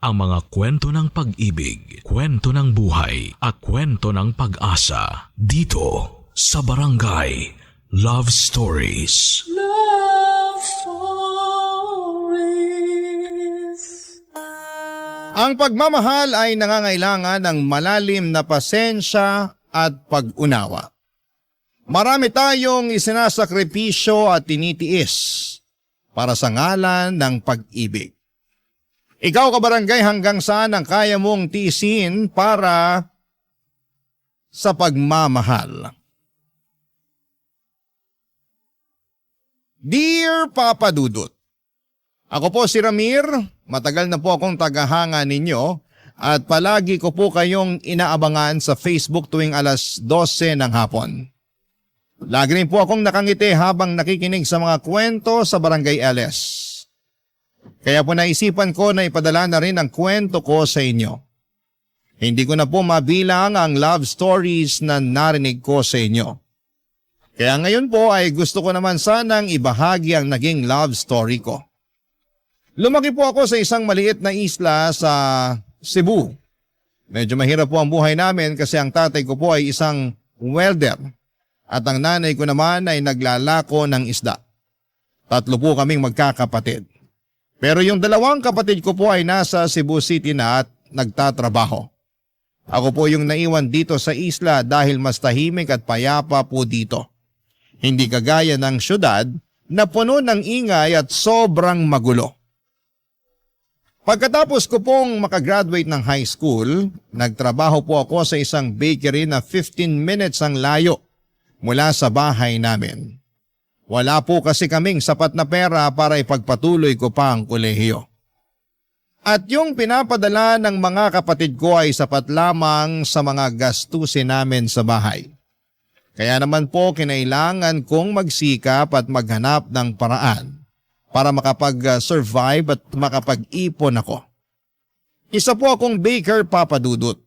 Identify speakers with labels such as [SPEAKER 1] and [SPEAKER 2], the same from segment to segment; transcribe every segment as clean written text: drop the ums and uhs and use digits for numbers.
[SPEAKER 1] ang mga kwento ng pag-ibig, kwento ng buhay at kwento ng pag-asa dito sa Barangay Love Stories.
[SPEAKER 2] Love Stories.
[SPEAKER 3] Ang pagmamahal ay nangangailangan ng malalim na pasensya at pag-unawa. Marami tayong isinasakripisyo at tinitiis para sa ngalan ng pag-ibig. Ikaw kabarangay, hanggang saan ang kaya mong tiisin para sa pagmamahal? Dear Papa Dudut, ako po si Ramir, matagal na po akong tagahanga ninyo at palagi ko po kayong inaabangan sa Facebook tuwing alas 12 ng hapon. Lagi rin po akong nakangiti habang nakikinig sa mga kwento sa Barangay LS. Kaya po naisipan ko na ipadala na rin ang kwento ko sa inyo. Hindi ko na po mabilang ang love stories na narinig ko sa inyo. Kaya ngayon po ay gusto ko naman sanang ibahagi ang naging love story ko. Lumaki po ako sa isang maliit na isla sa Cebu. Medyo mahirap po ang buhay namin kasi ang tatay ko po ay isang welder at ang nanay ko naman ay naglalako ng isda. Tatlo po kaming magkakapatid. Pero yung dalawang kapatid ko po ay nasa Cebu City na at nagtatrabaho. Ako po yung naiwan dito sa isla dahil mas tahimik at payapa po dito. Hindi kagaya ng syudad na puno ng ingay at sobrang magulo. Pagkatapos ko pong makagraduate ng high school, nagtrabaho po ako sa isang bakery na 15 minutes ang layo mula sa bahay namin. Wala po kasi kaming sapat na pera para ipagpatuloy ko pa ang kolehiyo. At yung pinapadala ng mga kapatid ko ay sapat lamang sa mga gastusin namin sa bahay. Kaya naman po kinailangan kong magsikap at maghanap ng paraan para makapag-survive at makapag-ipon ako. Isa po akong baker, Papa Dudut.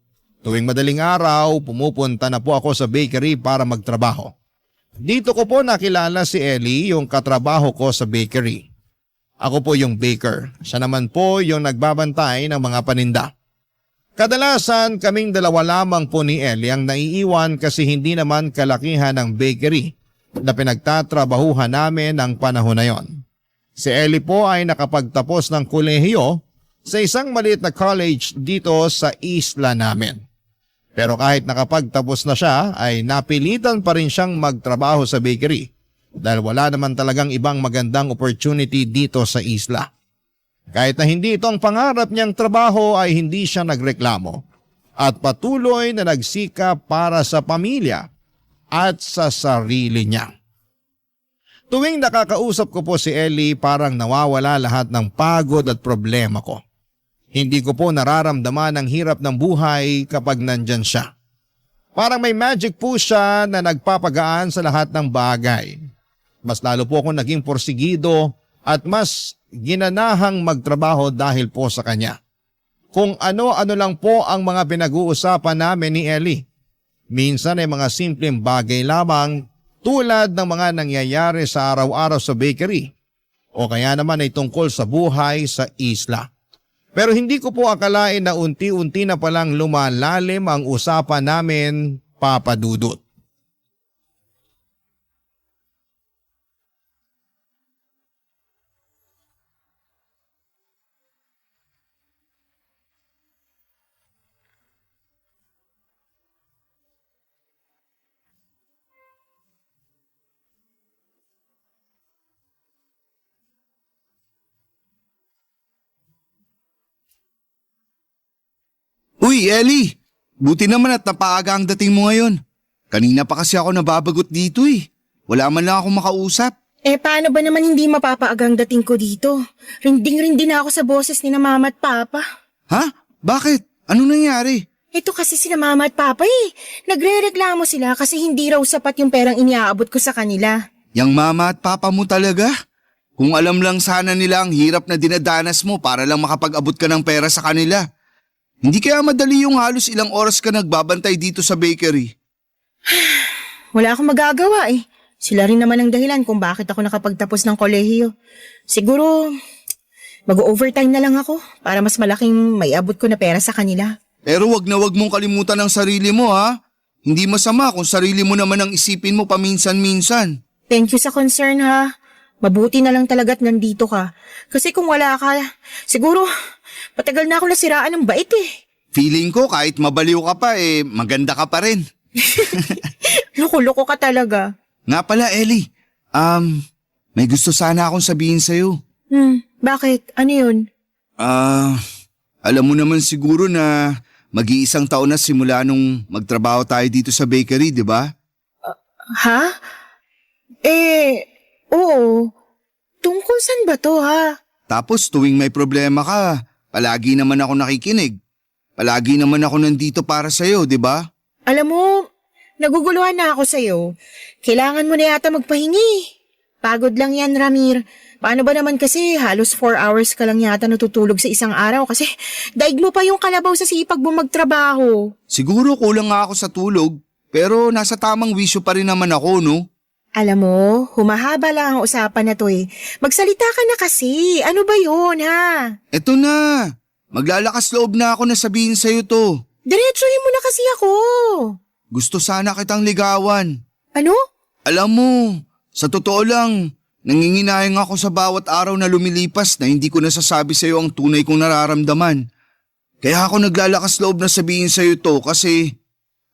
[SPEAKER 3] Tuwing madaling araw, pumupunta na po ako sa bakery para magtrabaho. Dito ko po nakilala si Ellie, yung katrabaho ko sa bakery. Ako po yung baker. Siya naman po yung nagbabantay ng mga paninda. Kadalasan kaming dalawa lamang po ni Ellie ang naiiwan kasi hindi naman kalakihan ng bakery na pinagtatrabahuhan namin ng panahon na yon. Si Ellie po ay nakapagtapos ng kolehiyo sa isang maliit na college dito sa isla namin. Pero kahit nakapagtapos na siya ay napilitan pa rin siyang magtrabaho sa bakery dahil wala naman talagang ibang magandang opportunity dito sa isla. Kahit na hindi ito ang pangarap niyang trabaho ay hindi siya nagreklamo at patuloy na nagsikap para sa pamilya at sa sarili niya. Tuwing nakakausap ko po si Ellie, parang nawawala lahat ng pagod at problema ko. Hindi ko po nararamdaman ang hirap ng buhay kapag nandyan siya. Parang may magic po siya na nagpapagaan sa lahat ng bagay. Mas lalo po akong naging porsigido at mas ginanahang magtrabaho dahil po sa kanya. Kung ano-ano lang po ang mga pinag-uusapan namin ni Ellie. Minsan ay mga simpleng bagay lamang tulad ng mga nangyayari sa araw-araw sa bakery o kaya naman ay tungkol sa buhay sa isla. Pero hindi ko po akalain na unti-unti na palang lumalalim ang usapan namin, Papa Dudut.
[SPEAKER 4] Uy, Ellie! Buti naman at napaaga ang dating mo ngayon. Kanina pa kasi ako nababagot dito eh. Wala man lang akong makausap.
[SPEAKER 5] Paano ba naman hindi mapapaagang dating ko dito? Rinding-rindi na ako sa boses ni na Mama at Papa.
[SPEAKER 4] Ha? Bakit? Anong nangyari?
[SPEAKER 5] Ito kasi sina Mama at Papa eh. Nagre-reklamo sila kasi hindi raw sapat yung perang iniaabot ko sa kanila.
[SPEAKER 4] Yang mama at papa mo talaga? Kung alam lang sana nila ang hirap na dinadanas mo para lang makapag-abot ka ng pera sa kanila. Hindi kaya madali yung halos ilang oras ka nagbabantay dito sa bakery?
[SPEAKER 5] Wala akong magagawa eh. Sila rin naman ang dahilan kung bakit ako nakapagtapos ng kolehiyo. Siguro, Mag-overtime na lang ako para mas malaking maiabot ko na pera sa kanila.
[SPEAKER 4] Pero wag na wag mong kalimutan ang sarili mo ha. Hindi masama kung sarili mo naman ang isipin mo paminsan-minsan.
[SPEAKER 5] Thank you sa concern ha. Mabuti na lang talaga't nandito ka. Kasi kung wala ka, siguro patagal na ako nasiraan ng bait eh.
[SPEAKER 4] Feeling ko kahit mabaliw ka pa maganda ka pa rin.
[SPEAKER 5] Loko-loko ka talaga.
[SPEAKER 4] Nga pala Ellie, may gusto sana akong sabihin sa'yo.
[SPEAKER 5] Bakit? Ano yun?
[SPEAKER 4] Alam mo naman siguro na mag-iisang taon na simula nung magtrabaho tayo dito sa bakery, di ba?
[SPEAKER 5] Ha? Oo. Tungkol saan ba to ha?
[SPEAKER 4] Tapos tuwing may problema ka, palagi naman ako nakikinig. Palagi naman ako nandito para sa'yo, di ba?
[SPEAKER 5] Alam mo, naguguluhan na ako sa'yo. Kailangan mo na yata magpahingi. Pagod lang yan, Ramir. Paano ba naman kasi halos 4 hours ka lang yata natutulog sa isang araw kasi daig mo pa yung kalabaw sa sipag mo magtrabaho.
[SPEAKER 4] Siguro kulang nga ako sa tulog, pero nasa tamang wisyo pa rin naman ako, no?
[SPEAKER 5] Alam mo, humahaba lang ang usapan na to eh. Magsalita ka na kasi. Ano ba yun, ha?
[SPEAKER 4] Eto na, maglalakas loob na ako na sabihin sa'yo to.
[SPEAKER 5] Diretsuhin mo na kasi ako.
[SPEAKER 4] Gusto sana kitang ligawan.
[SPEAKER 5] Ano?
[SPEAKER 4] Alam mo, sa totoo lang, nanginginayang ako sa bawat araw na lumilipas na hindi ko nasasabi sa'yo ang tunay kong nararamdaman. Kaya ako naglalakas loob na sabihin sa'yo to kasi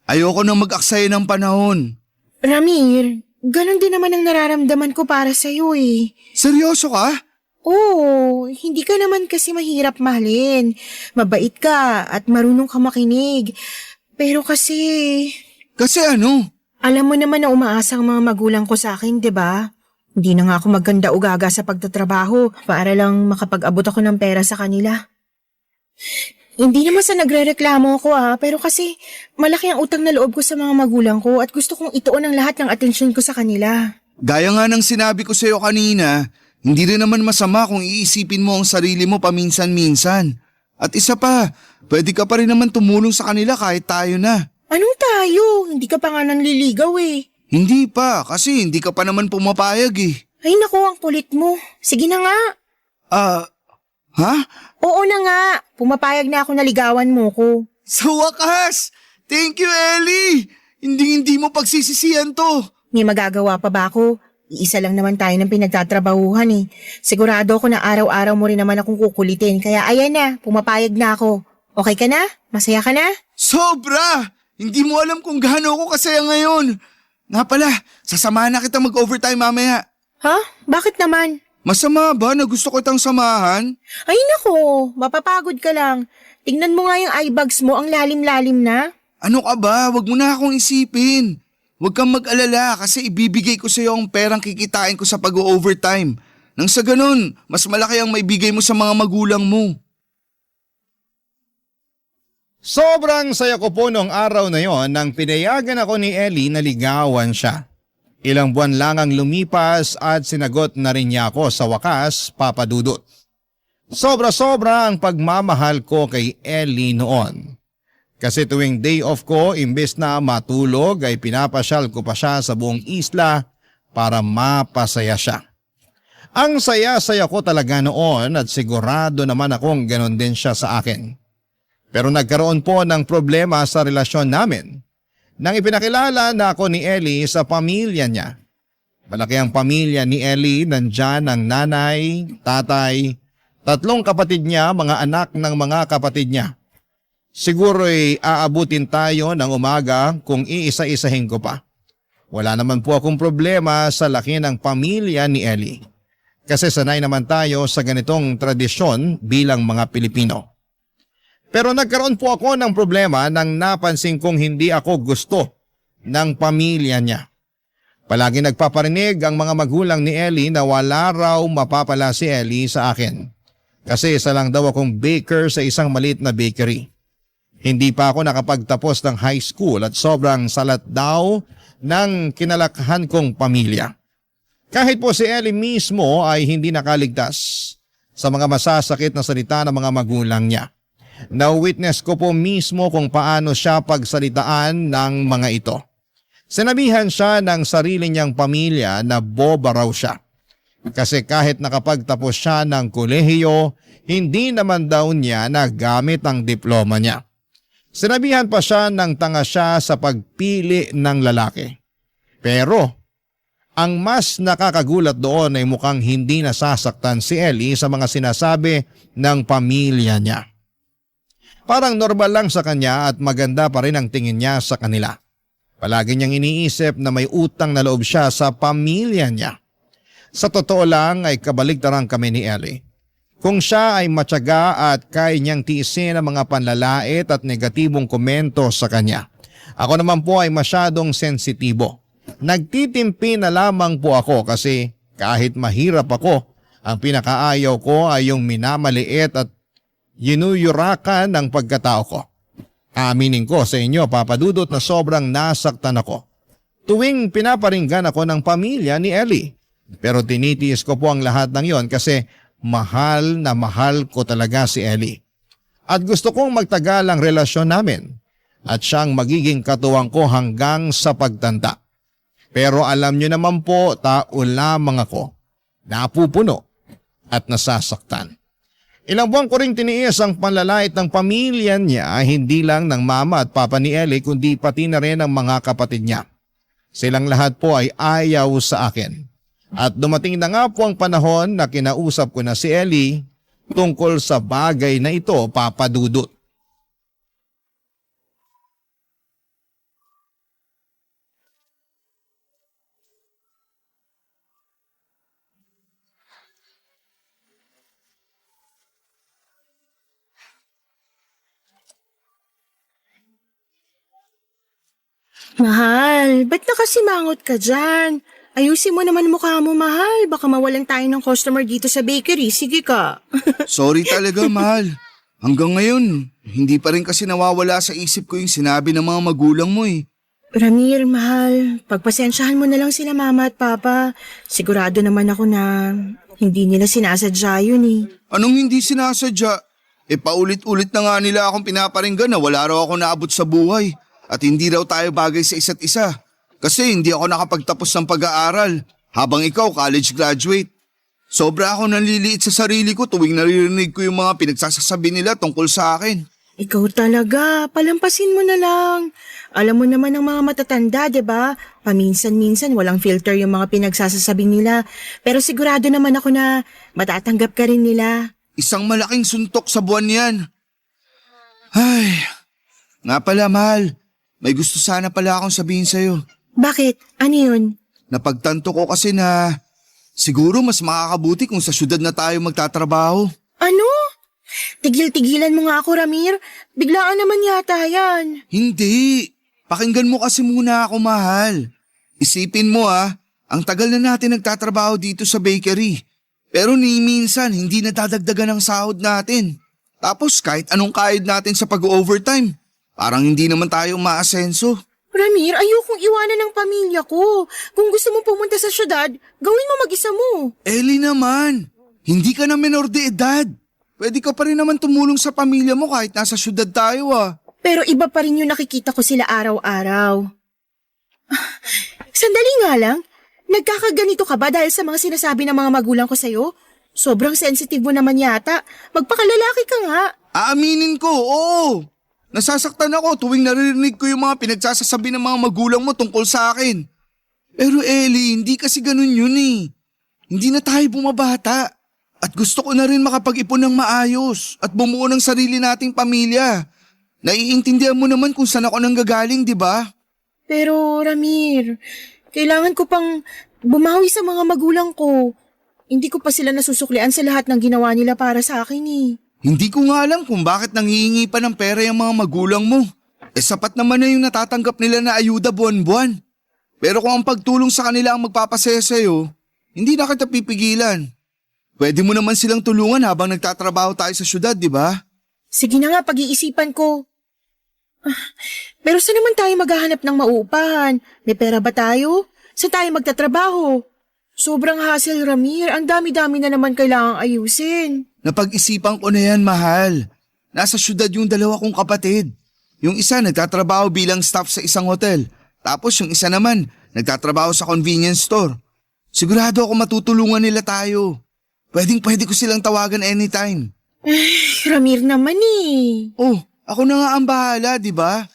[SPEAKER 4] ayoko nang mag-aksaya ng panahon.
[SPEAKER 5] Ramir, ganun din naman ang nararamdaman ko para sa'yo eh.
[SPEAKER 4] Seryoso ka?
[SPEAKER 5] Oo, hindi ka naman kasi mahirap mahalin. Mabait ka at marunong ka makinig. Pero kasi...
[SPEAKER 4] Kasi ano?
[SPEAKER 5] Alam mo naman na umaasa ang mga magulang ko sa akin, di ba? Hindi na nga ako maganda o gaga sa pagtatrabaho para lang makapag-abot ako ng pera sa kanila. Hindi naman sa nagrereklamo ako pero kasi malaki ang utang na loob ko sa mga magulang ko at gusto kong ituon ang lahat ng atensyon ko sa kanila.
[SPEAKER 4] Gaya nga ng sinabi ko sa'yo kanina, hindi rin naman masama kung iisipin mo ang sarili mo paminsan-minsan. At isa pa, pwede ka pa rin naman tumulong sa kanila kahit tayo na.
[SPEAKER 5] Anong tayo? Hindi ka pa nga nanliligaw eh.
[SPEAKER 4] Hindi pa, kasi hindi ka pa naman pumapayag eh.
[SPEAKER 5] Ay naku, ang kulit mo. Sige na nga.
[SPEAKER 4] Ha?
[SPEAKER 5] Oo na nga. Pumapayag na ako na ligawan mo ko.
[SPEAKER 4] Sa wakas! Thank you, Ellie! Hindi mo pagsisisihan to.
[SPEAKER 5] May magagawa pa ba ako? Iisa lang naman tayo ng pinagtatrabahuhan eh. Sigurado ako na araw-araw mo rin naman akong kukulitin. Kaya ayan na, pumapayag na ako. Okay ka na? Masaya ka na?
[SPEAKER 4] Sobra! Hindi mo alam kung gaano ako kasaya ngayon. Nga pala, sasamahan na kita mag-overtime mamaya.
[SPEAKER 5] Ha? Bakit naman?
[SPEAKER 4] Masama ba na gusto kitang samahan?
[SPEAKER 5] Ay nako, mapapagod ka lang. Tingnan mo nga yung eye bags mo, ang lalim-lalim na.
[SPEAKER 4] Ano ka ba? Huwag mo na akong isipin. Huwag kang mag-alala kasi ibibigay ko sa iyo ang perang kikitain ko sa pag-overtime. Nang sa ganun, mas malaki ang maibigay mo sa mga magulang mo.
[SPEAKER 3] Sobrang saya ko po noong araw na yon nang pinayagan ako ni Ellie na ligawan siya. Ilang buwan lang ang lumipas at sinagot na rin niya ako sa wakas, Papa Dudut. Sobra-sobra ang pagmamahal ko kay Ellie noon. Kasi tuwing day off ko, imbes na matulog ay pinapasyal ko pa siya sa buong isla para mapasaya siya. Ang saya-saya ko talaga noon at sigurado naman akong ganon din siya sa akin. Pero nagkaroon po ng problema sa relasyon namin nang ipinakilala na ako ni Ellie sa pamilya niya. Malaki ang pamilya ni Ellie, nandyan ang nanay, tatay, 3 kapatid niya, mga anak ng mga kapatid niya. Siguro'y aabutin tayo ng umaga kung iisa-isahin ko pa. Wala naman po akong problema sa laki ng pamilya ni Ellie. Kasi sanay naman tayo sa ganitong tradisyon bilang mga Pilipino. Pero nagkaroon po ako ng problema nang napansin kong hindi ako gusto ng pamilya niya. Palagi nagpaparinig ang mga magulang ni Ellie na wala raw mapapala si Ellie sa akin. Kasi isa lang daw akong baker sa isang maliit na bakery. Hindi pa ako nakapagtapos ng high school at sobrang salat daw ng kinalakhan kong pamilya. Kahit po si Ellie mismo ay hindi nakaligtas sa mga masasakit na salita ng mga magulang niya. Na-witness ko po mismo kung paano siya pagsalitaan ng mga ito. Sinabihan siya ng sarili niyang pamilya na boba raw siya. Kasi kahit nakapagtapos siya ng kolehiyo, hindi naman daw niya nagamit ang diploma niya. Sinabihan pa siya ng tanga siya sa pagpili ng lalaki. Pero ang mas nakakagulat doon ay mukhang hindi nasasaktan si Ellie sa mga sinasabi ng pamilya niya. Parang normal lang sa kanya at maganda pa rin ang tingin niya sa kanila. Palagi niyang iniisip na may utang na loob siya sa pamilya niya. Sa totoo lang ay kabaligtaran kami ni Ellie. Kung siya ay matyaga at kaya niyang tiisin ang mga panlalait at negatibong komento sa kanya. Ako naman po ay masyadong sensitibo. Nagtitimpi na lamang po ako kasi kahit mahirap ako, ang pinakaayaw ko ay yung minamaliit at yinuyurakan ng pagkatao ko. Aminin ko sa inyo, Papa Dudut, na sobrang nasaktan ako. Tuwing pinaparinggan ako ng pamilya ni Ellie. Pero tinitiis ko po ang lahat ng yon kasi mahal na mahal ko talaga si Ellie. At gusto kong magtagal ang relasyon namin at siyang magiging katuwang ko hanggang sa pagtanda. Pero alam niyo naman po, tao lamang ako, napupuno at nasasaktan. Ilang buwan ko ring tiniis ang panlalait ng pamilya niya, hindi lang ng mama at papa ni Ellie kundi pati na rin ang mga kapatid niya. Silang lahat po ay ayaw sa akin. At dumating na nga po ang panahon na kinausap ko na si Ellie tungkol sa bagay na ito, Papa Dudut.
[SPEAKER 5] Mahal, ba't nakasimangot ka dyan? Ayusin mo naman mukha mo, mahal. Baka mawalan tayo ng customer dito sa bakery. Sige ka.
[SPEAKER 4] Sorry talaga, mahal. Hanggang ngayon, hindi pa rin kasi nawawala sa isip ko yung sinabi ng mga magulang mo eh.
[SPEAKER 5] Ramir, mahal, pagpasensyahan mo na lang sila mama at papa. Sigurado naman ako na hindi nila sinasadya yun eh.
[SPEAKER 4] Anong hindi sinasadya? Paulit-ulit na nga nila akong pinaparinggan na wala raw ako naabot sa buhay. At hindi raw tayo bagay sa isa't isa. Kasi hindi ako nakapagtapos ng pag-aaral. Habang ikaw, college graduate. Sobra ako nanliliit sa sarili ko tuwing naririnig ko yung mga pinagsasasabi nila tungkol sa akin.
[SPEAKER 5] Ikaw talaga, palampasin mo na lang. Alam mo naman ang mga matatanda, 'di ba? Paminsan-minsan walang filter yung mga pinagsasasabi nila. Pero sigurado naman ako na matatanggap ka rin nila.
[SPEAKER 4] Isang malaking suntok sa buwan yan. Ay, nga pala mahal. May gusto sana pala akong sabihin sa'yo.
[SPEAKER 5] Bakit? Ano yun?
[SPEAKER 4] Napagtanto ko kasi na siguro mas makakabuti kung sa syudad na tayo magtatrabaho.
[SPEAKER 5] Ano? Tigil-tigilan mo nga ako, Ramir. Biglaan naman yata yan.
[SPEAKER 4] Hindi. Pakinggan mo kasi muna ako, mahal. Isipin mo ang tagal na natin nagtatrabaho dito sa bakery. Pero ni minsan hindi nadadagdagan ang sahod natin. Tapos kahit anong kahit natin sa pag-overtime, parang hindi naman tayo maasenso.
[SPEAKER 5] Ramir, ayokong iwanan ng pamilya ko. Kung gusto mo pumunta sa syudad, gawin mo mag-isa mo.
[SPEAKER 4] Ellie naman, hindi ka na menor de edad. Pwede ka pa rin naman tumulong sa pamilya mo kahit nasa syudad tayo
[SPEAKER 5] Pero iba pa rin yung nakikita ko sila araw-araw. Sandali nga lang, nagkakaganito ka ba dahil sa mga sinasabi ng mga magulang ko sa'yo? Sobrang sensitive mo naman yata. Magpakalalaki ka nga.
[SPEAKER 4] Aaminin ko, oo. Nasasaktan ako tuwing naririnig ko yung mga pinagsasasabi ng mga magulang mo tungkol sa akin. Pero Ellie, hindi kasi ganun yun eh. Hindi na tayo bumabata. At gusto ko na rin makapag-ipon ng maayos at bumuo ng sarili nating pamilya. Naiintindihan mo naman kung saan ako nanggagaling, di ba?
[SPEAKER 5] Pero Ramir, kailangan ko pang bumawi sa mga magulang ko. Hindi ko pa sila nasusuklian sa lahat ng ginawa nila para sa akin eh.
[SPEAKER 4] Hindi ko nga alam kung bakit nanghihingi pa ng pera yung mga magulang mo. Sapat naman na yung natatanggap nila na ayuda buwan-buwan. Pero kung ang pagtulong sa kanila ang magpapasaya sa'yo, hindi na kita pipigilan. Pwede mo naman silang tulungan habang nagtatrabaho tayo sa syudad, di ba?
[SPEAKER 5] Sige na nga, pag-iisipan ko. Pero saan naman tayo maghahanap ng mauupahan? May pera ba tayo? Saan tayo magtatrabaho? Sobrang hassle, Ramir. Ang dami-dami na naman kailangang ayusin.
[SPEAKER 4] Napag-isipan ko na yan, mahal. Nasa syudad yung dalawa kong kapatid. Yung isa nagtatrabaho bilang staff sa isang hotel. Tapos yung isa naman nagtatrabaho sa convenience store. Sigurado ako matutulungan nila tayo. Pwede ko silang tawagan anytime.
[SPEAKER 5] Ramir naman eh.
[SPEAKER 4] Oh, ako na nga ang bahala, di ba?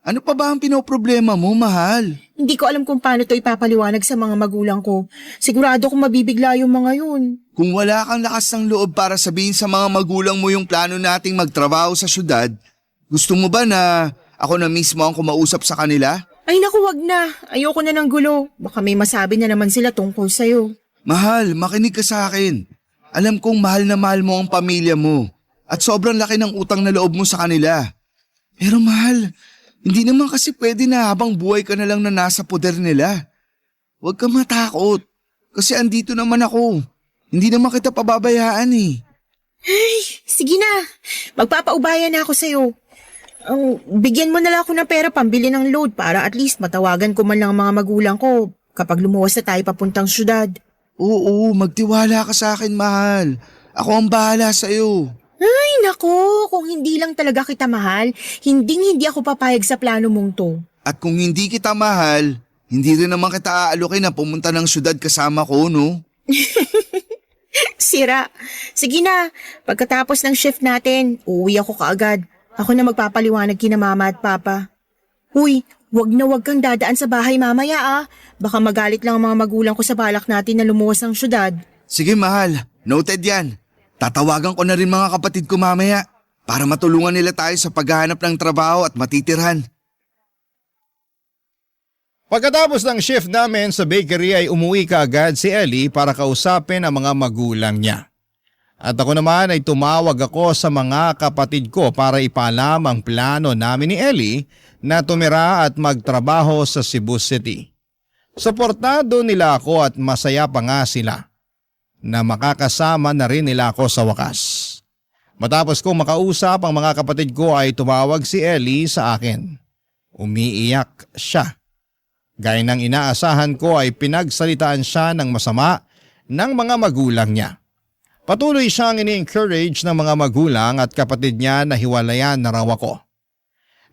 [SPEAKER 4] Ano pa ba ang pinoproblema mo, mahal?
[SPEAKER 5] Hindi ko alam kung paano to ipapaliwanag sa mga magulang ko. Sigurado kong mabibigla yung mga yun.
[SPEAKER 4] Kung wala kang lakas ng loob para sabihin sa mga magulang mo yung plano nating magtrabaho sa syudad, gusto mo ba na ako na mismo ang kumausap sa kanila?
[SPEAKER 5] Ay naku, wag na. Ayoko na ng gulo. Baka may masabi na naman sila tungkol sa'yo.
[SPEAKER 4] Mahal, makinig ka sa akin. Alam kong mahal na mahal mo ang pamilya mo at sobrang laki ng utang na loob mo sa kanila. Pero mahal, hindi naman kasi pwede na habang buhay ka na lang na nasa poder nila. Huwag ka matakot kasi andito naman ako. Hindi naman kita pababayaan eh.
[SPEAKER 5] Sige na. Magpapaubaya na ako sa'yo. Bigyan mo na lang ako ng pera pambili ng load para at least matawagan ko man lang ang mga magulang ko kapag lumuwas na tayo papuntang syudad.
[SPEAKER 4] Oo, magtiwala ka sa akin, mahal. Ako ang bahala sa'yo.
[SPEAKER 5] Ay nako, kung hindi lang talaga kita mahal, hindi ako papayag sa plano mong to.
[SPEAKER 4] At kung hindi kita mahal, hindi rin naman kita aalukin na pumunta ng syudad kasama ko, no?
[SPEAKER 5] Sira. Sige na, pagkatapos ng shift natin, uuwi ako kaagad. Ako na magpapaliwanag kina mama at papa. Huy, wag kang dadaan sa bahay mamaya ah. Baka magalit lang ang mga magulang ko sa balak natin na lumuwas ng syudad.
[SPEAKER 4] Sige, mahal. Noted yan. Tatawagan ko na rin mga kapatid ko mamaya para matulungan nila tayo sa paghahanap ng trabaho at matitirhan.
[SPEAKER 3] Pagkatapos ng shift namin sa bakery ay umuwi kaagad si Ellie para kausapin ang mga magulang niya. At ako naman ay tumawag ako sa mga kapatid ko para ipaalam ang plano namin ni Ellie na tumira at magtrabaho sa Cebu City. Suportado nila ako at masaya pa nga sila na makakasama na rin nila ako sa wakas. Matapos kong makausap ang mga kapatid ko ay tumawag si Ellie sa akin. Umiiyak siya. Gaya ng inaasahan ko ay pinagsalitaan siya ng masama ng mga magulang niya. Patuloy siyang ini-encourage ng mga magulang at kapatid niya na hiwalayan na raw ako.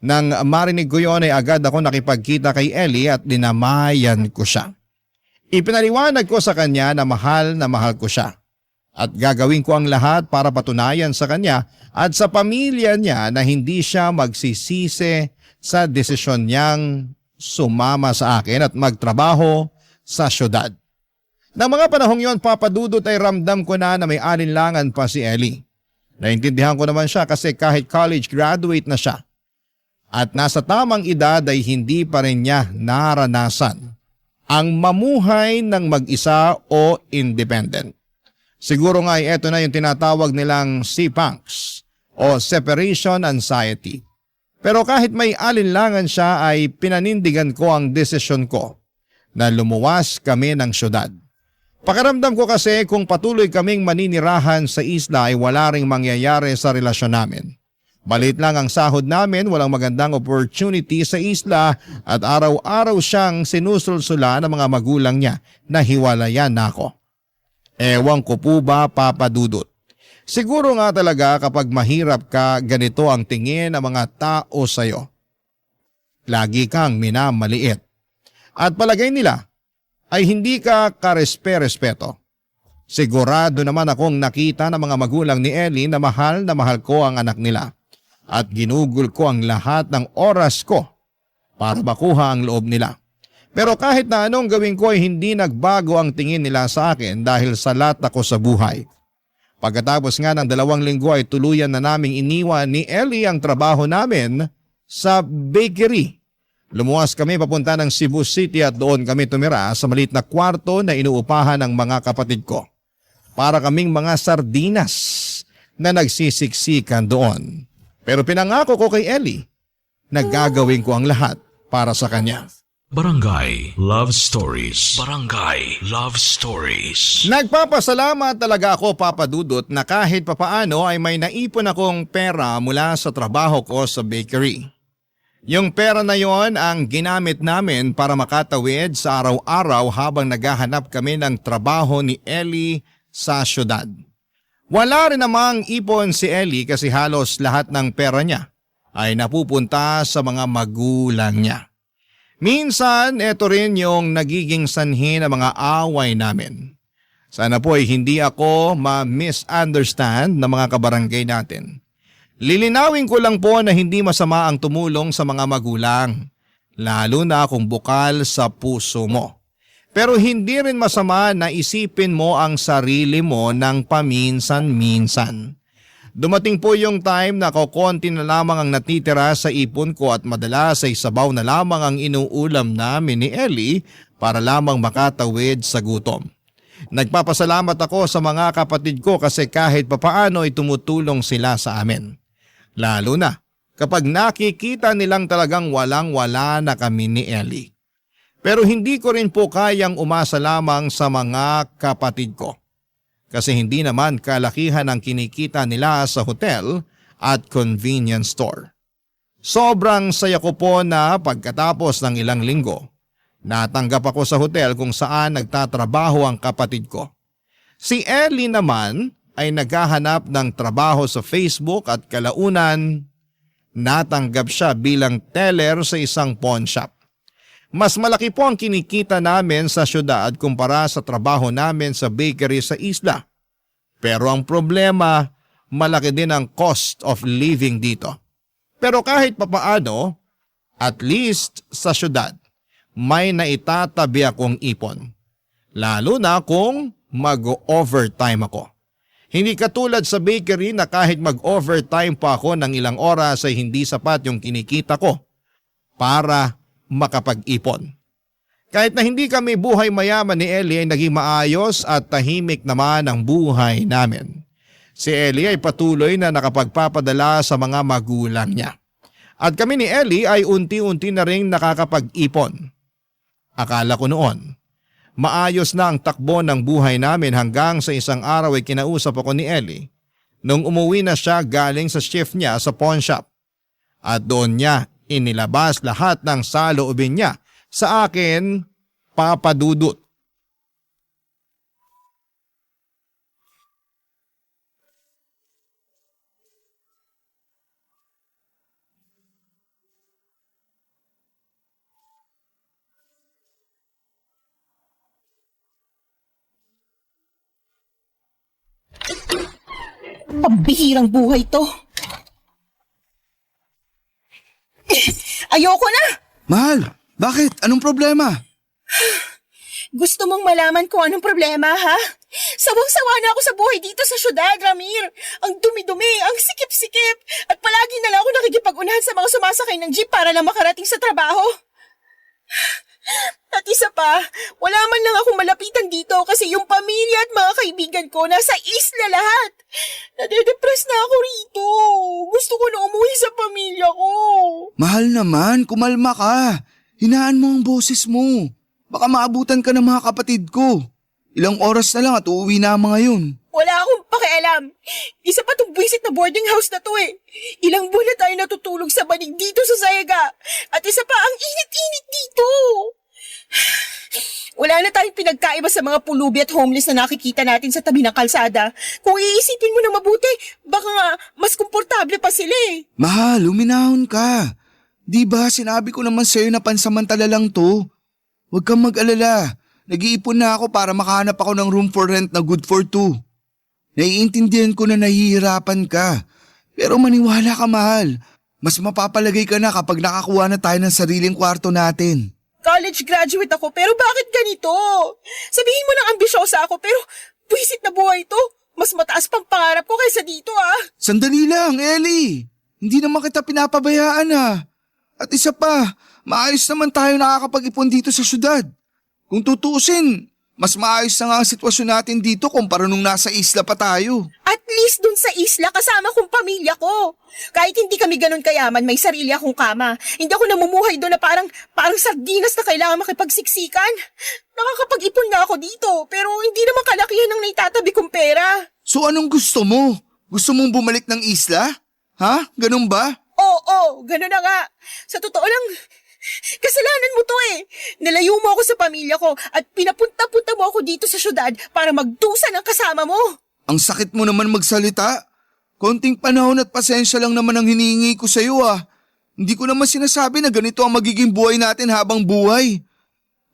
[SPEAKER 3] Nang marinig ko yon ay agad ako nakipagkita kay Ellie at dinamayan ko siya. Ipinaliwanag ko sa kanya na mahal ko siya. At gagawin ko ang lahat para patunayan sa kanya at sa pamilya niya na hindi siya magsisisi sa desisyon niyang sumama sa akin at magtrabaho sa syudad. Nang mga panahong yon, papadudot ay ramdam ko na may alinlangan pa si Ellie. Naintindihan ko naman siya kasi kahit college graduate na siya at nasa tamang edad ay hindi pa rin niya naranasan ang mamuhay ng mag-isa o independent. Siguro nga ay eto na yung tinatawag nilang CPANCS o Separation Anxiety. Pero kahit may alinlangan siya ay pinanindigan ko ang desisyon ko na lumuwas kami ng syudad. Pakiramdam ko kasi kung patuloy kaming maninirahan sa isla ay wala ring mangyayari sa relasyon namin. Balit lang ang sahod namin, walang magandang opportunity sa isla at araw-araw siyang sinusulsula ng mga magulang niya na hiwalayan na ako. Ewan ko po ba, Papa Dudut. Siguro nga talaga kapag mahirap ka, ganito ang tingin ng mga tao sa'yo. Lagi kang minamaliit. At palagay nila ay hindi ka karespe-respeto. Sigurado naman akong nakita ng mga magulang ni Ellie na mahal ko ang anak nila. At ginugol ko ang lahat ng oras ko para makuha ang loob nila. Pero kahit na anong gawin ko ay hindi nagbago ang tingin nila sa akin dahil salat ako sa buhay. Pagkatapos nga ng 2 linggo ay tuluyan na naming iniwan ni Ellie ang trabaho namin sa bakery. Lumuwas kami papunta ng Cebu City at doon kami tumira sa maliit na kwarto na inuupahan ng mga kapatid ko. Para kaming mga sardinas na nagsisiksikan doon. Pero pinangako ko kay Ellie na gagawin ko ang lahat para sa kanya.
[SPEAKER 1] Barangay Love Stories. Barangay Love Stories.
[SPEAKER 3] Nagpapasalamat talaga ako, Papa Dudut, na kahit papaano ay may naipon akong pera mula sa trabaho ko sa bakery. Yung pera na yon ang ginamit namin para makatawid sa araw-araw habang naghahanap kami ng trabaho ni Ellie sa syudad. Wala rin namang ipon si Ellie kasi halos lahat ng pera niya ay napupunta sa mga magulang niya. Minsan, ito rin yung nagiging sanhi ng mga away namin. Sana po ay hindi ako ma-misunderstand ng mga kabarangay natin. Lilinawin ko lang po na hindi masama ang tumulong sa mga magulang, lalo na kung bukal sa puso mo. Pero hindi rin masama na isipin mo ang sarili mo ng paminsan-minsan. Dumating po yung time na kokonti na lamang ang natitira sa ipon ko at madalas ay sabaw na lamang ang inuulam namin ni Ellie para lamang makatawid sa gutom. Nagpapasalamat ako sa mga kapatid ko kasi kahit papaano ay tumutulong sila sa amin. Lalo na kapag nakikita nilang talagang walang-wala na kami ni Ellie. Pero hindi ko rin po kayang umasa lamang sa mga kapatid ko. Kasi hindi naman kalakihan ang kinikita nila sa hotel at convenience store. Sobrang saya ko po na pagkatapos ng ilang linggo, natanggap ako sa hotel kung saan nagtatrabaho ang kapatid ko. Si Ellie naman ay naghahanap ng trabaho sa Facebook at kalaunan natanggap siya bilang teller sa isang pawn shop. Mas malaki po ang kinikita namin sa syudad kumpara sa trabaho namin sa bakery sa isla. Pero ang problema, malaki din ang cost of living dito. Pero kahit papaano, at least sa syudad, may naitatabi akong ipon. Lalo na kung mag-overtime ako. Hindi katulad sa bakery na kahit mag-overtime pa ako ng ilang oras ay hindi sapat yung kinikita ko para makapag-ipon. Kahit na hindi kami buhay mayaman ni Ellie ay naging maayos at tahimik naman ang buhay namin. Si Ellie ay patuloy na nakapagpapadala sa mga magulang niya. At kami ni Ellie ay unti-unti na ring nakakapag-ipon. Akala ko noon, maayos na ang takbo ng buhay namin hanggang sa isang araw ay kinausap ako ni Ellie nung umuwi na siya galing sa shift niya sa pawn shop. At doon niya inilabas lahat ng saloobin niya sa akin, Papa Dudut.
[SPEAKER 5] Pambihirang buhay to. Ayoko na!
[SPEAKER 4] Mahal, bakit? Anong problema?
[SPEAKER 5] Gusto mong malaman kung anong problema, ha? Sawang-sawa na ako sa buhay dito sa syudad, Ramir. Ang dumi-dumi, ang sikip-sikip. At palagi na lang ako nakikipag-unahan sa mga sumasakay ng jeep para lang makarating sa trabaho. At isa pa, wala man lang akong malapitan dito kasi yung pamilya at mga kaibigan ko nasa isla lahat. Nade-depress na ako rito. Gusto ko na umuwi sa pamilya ko.
[SPEAKER 4] Mahal naman, kumalma ka. Hinaan mo ang boses mo. Baka maabutan ka ng mga kapatid ko. Ilang oras na lang at uuwi na ang mga yun.
[SPEAKER 5] Wala akong pakialam. Isa pa tong buwisit na boarding house na to eh. Ilang buwan na tayo natutulog sa banig dito sa Sayaga. At isa pa, ang init-init dito. Wala na tayong pinagkaiba sa mga pulubi at homeless na nakikita natin sa tabi ng kalsada. Kung iisipin mo na mabuti, baka nga mas komportable pa sila eh.
[SPEAKER 4] Mahal, uminahon ka. Di ba sinabi ko naman sa'yo na pansamantala lang to? Huwag kang mag-alala. Nag-iipon na ako para makahanap ako ng room for rent na good for two. Naiintindihan ko na nahihirapan ka. Pero maniwala ka, mahal. Mas mapapalagay ka na kapag nakakuha na tayo ng sariling kwarto natin.
[SPEAKER 5] College graduate ako pero bakit ganito? Sabihin mo nang ambisyosa ako pero buwisit na buhay to. Mas mataas pang pangarap ko kaysa dito ah.
[SPEAKER 4] Sandali lang, Ellie. Hindi naman kita pinapabayaan ah. At isa pa, maayos naman tayo nakakapag-ipon dito sa syudad. Kung tutuusin, mas maayos na nga ang sitwasyon natin dito kumpara nung nasa isla pa tayo.
[SPEAKER 5] At least dun sa isla kasama kong pamilya ko. Kahit hindi kami ganun kayaman, may sarili akong kama. Hindi ako namumuhay doon na parang sardinas na kailangan makipagsiksikan. Nakakapag-ipon na ako dito, pero hindi naman kalakihan ng naitatabi kong pera.
[SPEAKER 4] So anong gusto mo? Gusto mong bumalik ng isla? Ha? Ganun ba?
[SPEAKER 5] Oo, ganun na nga. Sa totoo lang, kasalanan mo to eh. Nilayo mo ako sa pamilya ko at pinapunta-punta mo ako dito sa syudad para magdusa ng kasama mo.
[SPEAKER 4] Ang sakit mo naman magsalita. Konting panahon at pasensya lang naman ang hinihingi ko sa'yo ah. Hindi ko naman sinasabi na ganito ang magiging buhay natin habang buhay.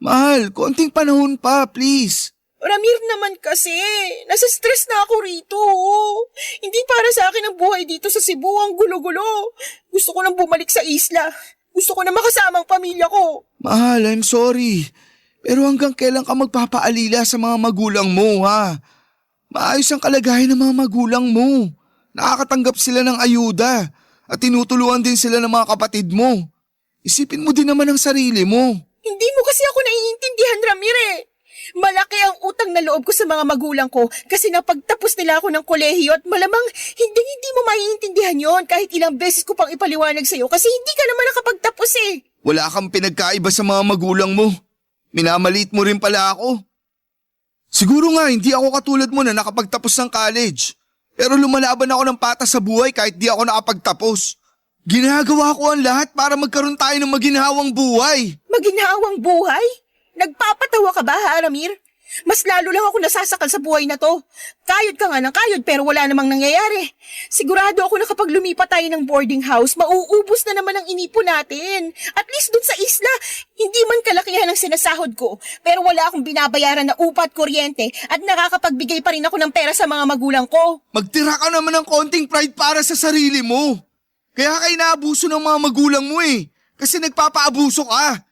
[SPEAKER 4] Mahal, konting panahon pa, please.
[SPEAKER 5] Ramir naman kasi, nasa-stress na ako rito. Oh. Hindi para sa akin ang buhay dito sa Cebu, ang gulo-gulo. Gusto ko nang bumalik sa isla. Gusto ko na makasama ang pamilya ko.
[SPEAKER 4] Mahal, I'm sorry. Pero hanggang kailan ka magpapaalila sa mga magulang mo, ha? Maayos ang kalagayan ng mga magulang mo. Nakakatanggap sila ng ayuda at tinutulungan din sila ng mga kapatid mo. Isipin mo din naman ang sarili mo.
[SPEAKER 5] Hindi mo kasi ako naiintindihan, Ramir eh. Malaki ang utang na loob ko sa mga magulang ko kasi napagtapos nila ako ng kolehiyo at malamang hindi mo maiintindihan yon kahit ilang beses ko pang ipaliwanag sa'yo kasi hindi ka naman nakapagtapos eh.
[SPEAKER 4] Wala kang pinagkaiba sa mga magulang mo. Minamaliit mo rin pala ako. Siguro nga hindi ako katulad mo na nakapagtapos ng college. Pero lumalaban ako ng patas sa buhay kahit di ako nakapagtapos. Ginagawa ko ang lahat para magkaroon tayo ng maginhawang buhay.
[SPEAKER 5] Maginhawang buhay? Nagpapatawa ka ba, ha, Ramir? Mas lalo lang ako nasasakal sa buhay na to. Kayod ka nga ng kayod pero wala namang nangyayari. Sigurado ako na kapag lumipat tayo ng boarding house, mauubos na naman ang inipon natin. At least dun sa isla, hindi man kalakihan ang sinasahod ko. Pero wala akong binabayaran na upa at kuryente at nakakapagbigay pa rin ako ng pera sa mga magulang ko.
[SPEAKER 4] Magtira ka naman ng konting pride para sa sarili mo. Kaya ka inaabuso ng mga magulang mo eh. Kasi nagpapaabuso ka.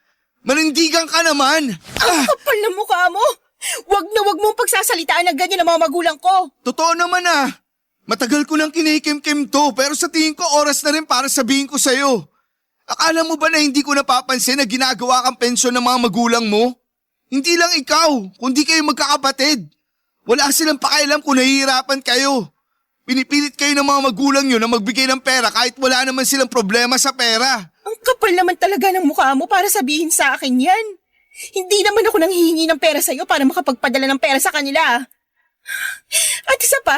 [SPEAKER 4] Manindigan ka naman.
[SPEAKER 5] Kapal na mukha mo! Wag na wag mong pagsasalitaan ng ganyan ng mga magulang ko.
[SPEAKER 4] Totoo naman ah. Matagal ko nang kinikim-kim to pero sa tingin ko oras na rin para sabihin ko sa'yo. Akala mo ba na hindi ko napapansin na ginagawa kang pensyon ng mga magulang mo? Hindi lang ikaw, kundi kayo magkakapatid. Wala silang pakialam kung nahihirapan kayo. Pinipilit kayo ng mga magulang nyo na magbigay ng pera kahit wala naman silang problema sa pera.
[SPEAKER 5] Ang kapal naman talaga ng mukha mo para sabihin sa akin yan. Hindi naman ako nanghihingi ng pera sa'yo para makapagpadala ng pera sa kanila. At isa pa,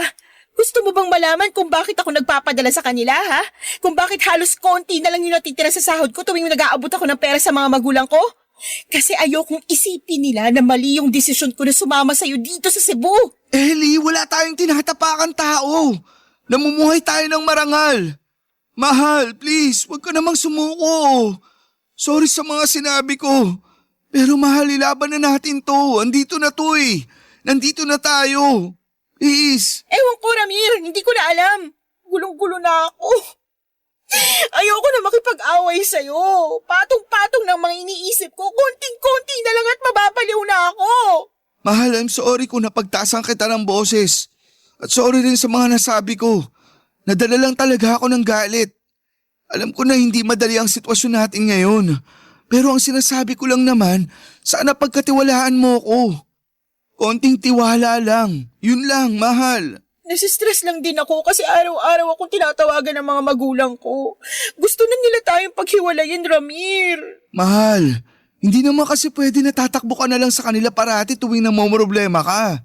[SPEAKER 5] gusto mo bang malaman kung bakit ako nagpapadala sa kanila, ha? Kung bakit halos konti na lang yung natitira sa sahod ko tuwing nag-aabot ako ng pera sa mga magulang ko? Kasi ayokong isipin nila na mali yung desisyon ko na sumama sa'yo dito sa Cebu.
[SPEAKER 4] Ellie, wala tayong tinatapakan tao. Namumuhay tayo ng marangal. Mahal, please, huwag ka namang sumuko. Sorry sa mga sinabi ko. Pero mahal, ilaban na natin to. Andito na to eh. Nandito na tayo. Please.
[SPEAKER 5] Ewan ko, Ramir, hindi ko na alam. Gulong-gulo na ako. Ayoko na makipag-away sa'yo. Patong-patong ng mga iniisip ko. Konting-konti na lang at mababaliw na ako.
[SPEAKER 4] Mahal, I'm sorry kung napagtasan kita ng boses. At sorry rin sa mga nasabi ko. Nadala lang talaga ako ng galit. Alam ko na hindi madali ang sitwasyon natin ngayon. Pero ang sinasabi ko lang naman, sana pagkatiwalaan mo ko. Konting tiwala lang. Yun lang, mahal.
[SPEAKER 5] Nasistress lang din ako kasi araw-araw akong tinatawagan ng mga magulang ko. Gusto na nila tayong paghiwalayin, Ramir.
[SPEAKER 4] Mahal, hindi naman kasi pwede na tatakbo ka na lang sa kanila parati tuwing namomroblema ka.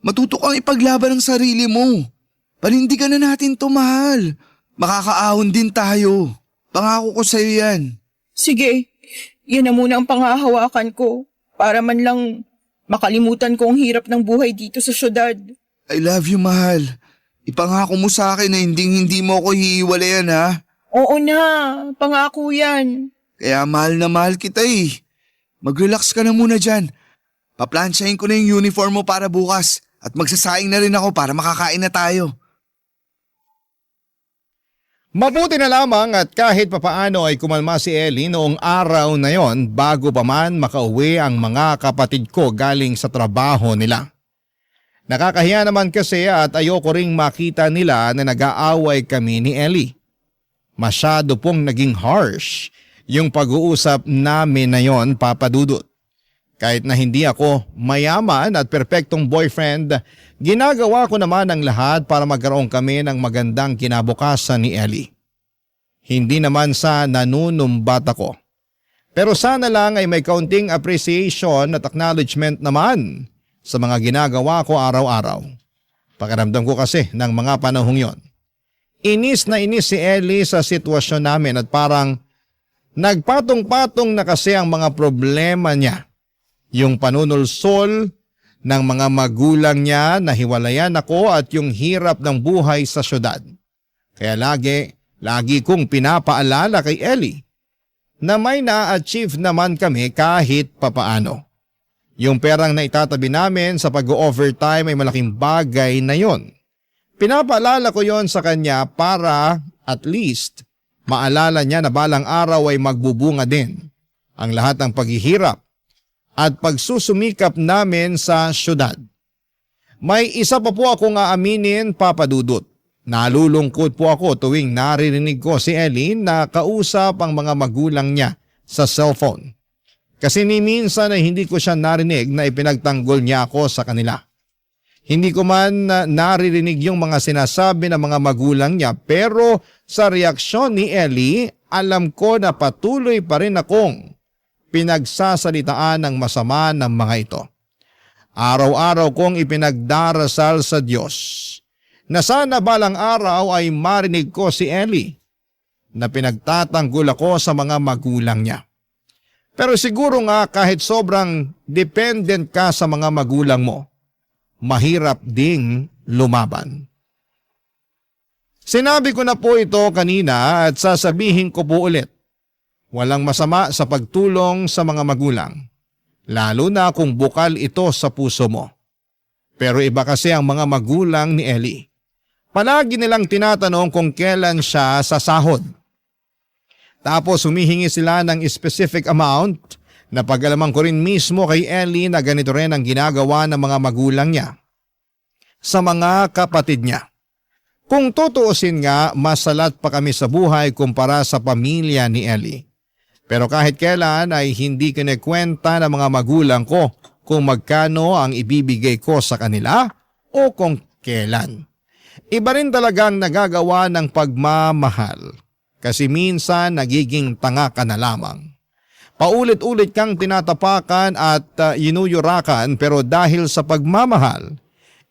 [SPEAKER 4] Matuto kang ipaglaban ang sarili mo. Panindigan na natin to, mahal. Makakaahon din tayo. Pangako ko sa'yo yan.
[SPEAKER 5] Sige, yan na muna ang pangahawakan ko para man lang makalimutan ko ang hirap ng buhay dito sa syudad.
[SPEAKER 4] I love you, mahal. Ipangako mo sa akin na hindi mo ako hihiwalayan, ha?
[SPEAKER 5] Oo na, pangako yan.
[SPEAKER 4] Kaya mahal na mahal kita eh. Mag-relax ka na muna dyan. Paplansyahin ko na yung uniform mo para bukas at magsasaing na rin ako para makakain na tayo.
[SPEAKER 3] Mabuti na lamang at kahit papaano ay kumalma si Ellie noong araw na yon bago pa man makauwi ang mga kapatid ko galing sa trabaho nila. Nakakahiya naman kasi at ayoko ring makita nila na nag-aaway kami ni Ellie. Masyado pong naging harsh yung pag-uusap namin na yon, Papa Dudut. Kahit na hindi ako mayaman at perpektong boyfriend, ginagawa ko naman ang lahat para magkaroon kami ng magandang kinabukasan ni Ellie. Hindi naman sa nanunumbat ako. Pero sana lang ay may kaunting appreciation at acknowledgement naman sa mga ginagawa ko araw-araw. Pakiramdam ko kasi ng mga panahong yon. Inis na inis si Ellie sa sitwasyon namin at parang nagpatong-patong na kasi ang mga problema niya. Yung panunulsol ng mga magulang niya na hiwalayan ako at yung hirap ng buhay sa syudad. Kaya lagi Lagi kong pinapaalala kay Ellie na may na-achieve naman kami kahit papaano. Yung perang na itatabi namin sa pag-overtime ay malaking bagay na yon. Pinapaalala ko yon sa kanya para at least maalala niya na balang araw ay magbubunga din ang lahat ng paghihirap at pagsusumikap namin sa syudad. May isa pa po akong aaminin, Papa Dudut. Nalulungkot po ako tuwing naririnig ko si Ellie na kausap ang mga magulang niya sa cellphone. Kasi ni minsan ay hindi ko siya narinig na ipinagtanggol niya ako sa kanila. Hindi ko man naririnig yung mga sinasabi ng mga magulang niya, pero sa reaksyon ni Ellie, alam ko na patuloy pa rin akong pinagsasalitaan ng masama ng mga ito. Araw-araw kong ipinagdarasal sa Diyos na sana balang araw ay marinig ko si Ellie na pinagtatanggol ako sa mga magulang niya. Pero siguro nga kahit sobrang dependent ka sa mga magulang mo, mahirap ding lumaban. Sinabi ko na po ito kanina at sasabihin ko po ulit. Walang masama sa pagtulong sa mga magulang, lalo na kung bukal ito sa puso mo. Pero iba kasi ang mga magulang ni Ellie. Palagi nilang tinatanong kung kailan siya sasahod. Tapos humihingi sila ng specific amount na pag-alaman ko rin mismo kay Ellie na ganito rin ang ginagawa ng mga magulang niya sa mga kapatid niya. Kung tutuusin nga, masalat pa kami sa buhay kumpara sa pamilya ni Ellie. Pero kahit kailan ay hindi kinikwenta ng mga magulang ko kung magkano ang ibibigay ko sa kanila o kung kailan. Iba rin talagang nagagawa ng pagmamahal kasi minsan nagiging tanga ka na lamang. Paulit-ulit kang tinatapakan at inuyurakan pero dahil sa pagmamahal,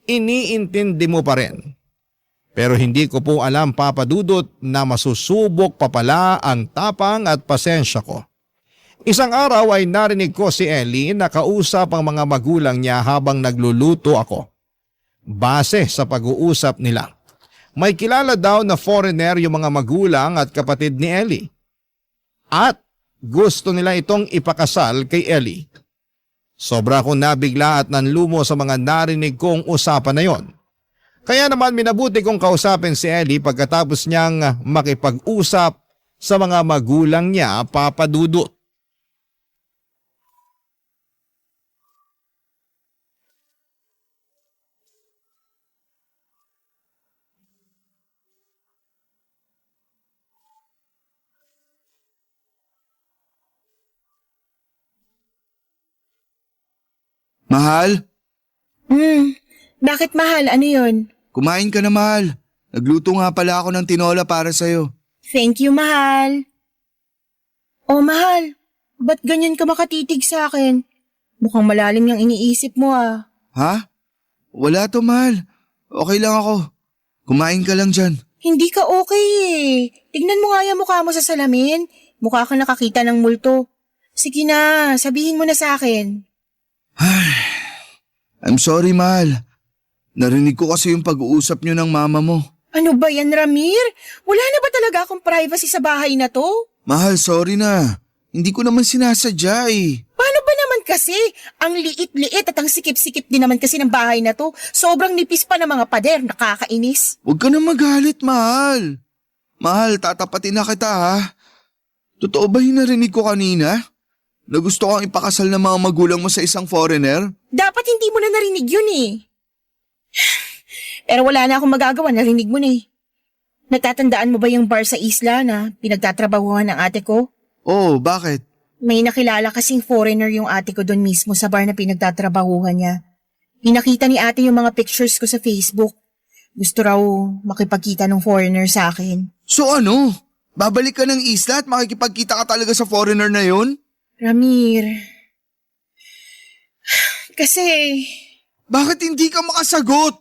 [SPEAKER 3] iniintindi mo pa rin. Pero hindi ko po alam, Papa Dudut, na masusubok pa pala ang tapang at pasensya ko. Isang araw ay narinig ko si Ellie na kausap ang mga magulang niya habang nagluluto ako. Base sa pag-uusap nila, may kilala daw na foreigner yung mga magulang at kapatid ni Ellie. At gusto nila itong ipakasal kay Ellie. Sobra akong nabigla at nanlumo sa mga narinig kong usapan na yon. Kaya naman minabuti kong kausapin si Ellie pagkatapos niyang makipag-usap sa mga magulang niya, Papa Dudut.
[SPEAKER 4] Mahal,
[SPEAKER 5] Bakit mahal? Ano yun?
[SPEAKER 4] kumain ka na mahal. Nagluto nga pala ako ng tinola para sa'yo.
[SPEAKER 5] Thank you, mahal. Oh, mahal. Ba't ganyan ka makatitig sa akin? Mukhang malalim yung iniisip mo ah.
[SPEAKER 4] Ha? Wala to mahal. Okay lang ako. Kumain ka lang dyan.
[SPEAKER 5] Hindi ka okay eh. Tignan mo nga yung mukha mo sa salamin. Mukha kang nakakita ng multo. Sige na, sabihin mo na sa akin.
[SPEAKER 4] I'm sorry mahal. Narinig ko kasi yung pag-uusap niyo ng mama mo.
[SPEAKER 5] Ano ba yan, Ramir? Wala na ba talaga akong privacy sa bahay na to?
[SPEAKER 4] Mahal, sorry na. Hindi ko naman sinasadya eh.
[SPEAKER 5] Paano ba naman kasi? Ang liit-liit at ang sikip-sikip din naman kasi ng bahay na to. Sobrang nipis pa ng mga pader, nakakainis.
[SPEAKER 4] Huwag ka na magalit, mahal. Mahal, tatapatin na kita ha. Totoo ba yung narinig ko kanina? Na gusto kang ipakasal ng mga magulang mo sa isang foreigner?
[SPEAKER 5] Dapat hindi mo na narinig yun eh. Pero wala na akong magagawa, narinig mo na eh. Natatandaan mo ba yung bar sa isla na pinagtatrabahuhan ng ate ko?
[SPEAKER 4] Oo, bakit?
[SPEAKER 5] May nakilala kasing foreigner yung ate ko doon mismo sa bar na pinagtatrabahuhan niya. Pinakita ni ate yung mga pictures ko sa Facebook. Gusto raw makipagkita ng foreigner sa akin.
[SPEAKER 4] So ano? Babalik ka ng isla at makikipagkita ka talaga sa foreigner na yun?
[SPEAKER 5] Ramir, kasi
[SPEAKER 4] Bakit hindi ka makasagot?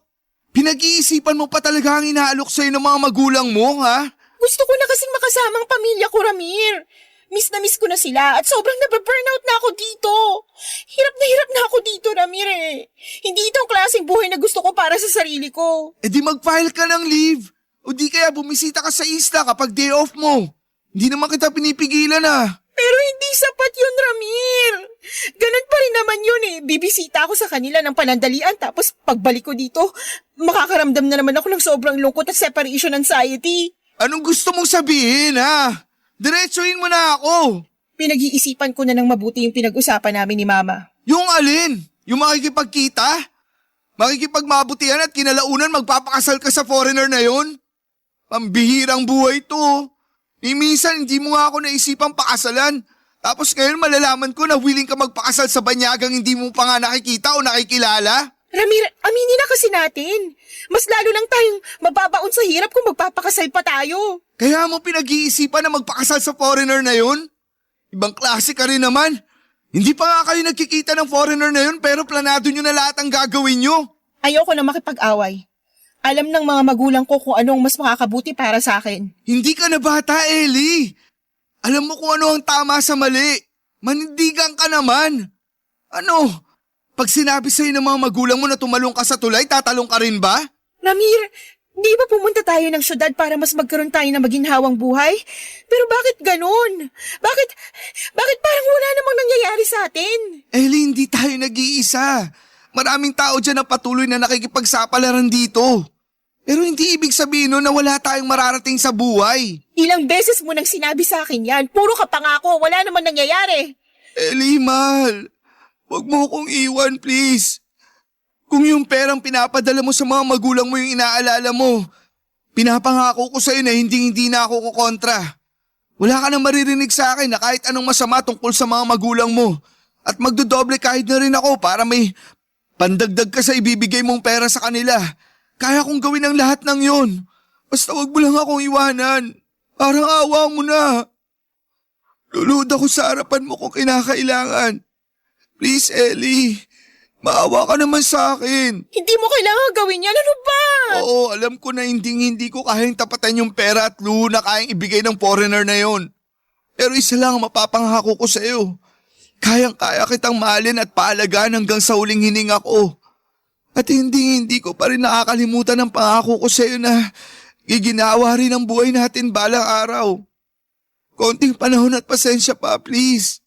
[SPEAKER 4] Pinag-iisipan mo pa talaga ang inaalok sa'yo ng mga magulang mo, ha?
[SPEAKER 5] gusto ko na kasing makasama ang pamilya ko, Ramir. Miss na miss ko na sila at sobrang nababurnout na ako dito. Hirap na ako dito, Ramir eh. Hindi ito ang klaseng buhay na gusto ko para sa sarili ko.
[SPEAKER 4] E di mag-file ka ng leave. O di kaya bumisita ka sa isla kapag day off mo. Hindi naman kita pinipigilan
[SPEAKER 5] Pero hindi sapat yun, Ramir. Ganun pa rin naman yun eh. Bibisita ako sa kanila ng panandalian tapos pagbalik ko dito, makakaramdam na naman ako ng sobrang lungkot at separation anxiety.
[SPEAKER 4] Anong gusto mong sabihin Diretsuhin mo na ako.
[SPEAKER 5] Pinag-iisipan ko na ng mabuti yung pinag-usapan namin ni Mama.
[SPEAKER 4] Yung alin? Yung makikipagkita? Makikipagmabutihan at kinalaunan magpapakasal ka sa foreigner na yon? Pambihirang buhay to. Minsan hindi mo nga ako naisipang pakasalan. Tapos ngayon malalaman ko na willing ka magpakasal sa banyagang hindi mo pa nga nakikita o nakikilala?
[SPEAKER 5] Ramir, aminin na kasi natin. Mas lalo lang tayong mababaon sa hirap kung magpapakasal pa tayo.
[SPEAKER 4] Kaya mo pinag-iisipan na magpakasal sa foreigner na yon? Ibang klase ka rin naman. Hindi pa nga kayo nagkikita ng foreigner na yon pero planado nyo na lahat ang gagawin nyo.
[SPEAKER 5] Ayoko na makipag-away. Alam ng mga magulang ko kung anong mas makakabuti para sa akin.
[SPEAKER 4] Hindi ka na bata, Ellie. Alam mo kung ano ang tama sa mali. Manindigan ka naman. Ano? Pag sinabi sa'yo ng mga magulang mo na tumalong ka sa tulay, tatalong ka rin ba?
[SPEAKER 5] Ramir, di ba pumunta tayo ng syudad para mas magkaroon tayo ng maginhawang buhay? Pero bakit ganun? Bakit parang wala namang nangyayari sa atin?
[SPEAKER 4] Ellie, hindi tayo nag-iisa. Maraming tao dyan na patuloy na nakikipagsapalaran dito. Pero hindi ibig sabihin nun na wala tayong mararating sa buhay.
[SPEAKER 5] Ilang beses mo nang sinabi sa akin yan. Puro ka pangako, wala namang nangyayari.
[SPEAKER 4] Ellie, mahal. Huwag mo akong iwan, please. Kung yung perang pinapadala mo sa mga magulang mo yung inaalala mo, pinapangako ko sa'yo na hindi na ako kukontra. Wala ka nang maririnig sa akin na kahit anong masama tungkol sa mga magulang mo. At magdodoble kahit na rin ako para may pandagdag ka sa ibibigay mong pera sa kanila. Kaya kong gawin ang lahat ng yon. Basta wag mo lang akong iwanan. Parang awa mo na. Lulod ako sa harapan mo kung kinakailangan. Please, Ellie. Maawa ka naman sa akin.
[SPEAKER 5] Hindi mo kailangan gawin yan, ano ba?
[SPEAKER 4] Oo, alam ko na hindi ko kayang tapatan yung pera at luho na kayang ibigay ng foreigner na yon. Pero isa lang ang mapapangako ko sa iyo. Kayang-kaya kitang mahalin at paalagaan hanggang sa huling hininga ko. At hindi ko pa rin nakakalimutan ang pangako ko sa iyo na giginawa rin ang buhay natin balang araw. Konting panahon at pasensya pa, please.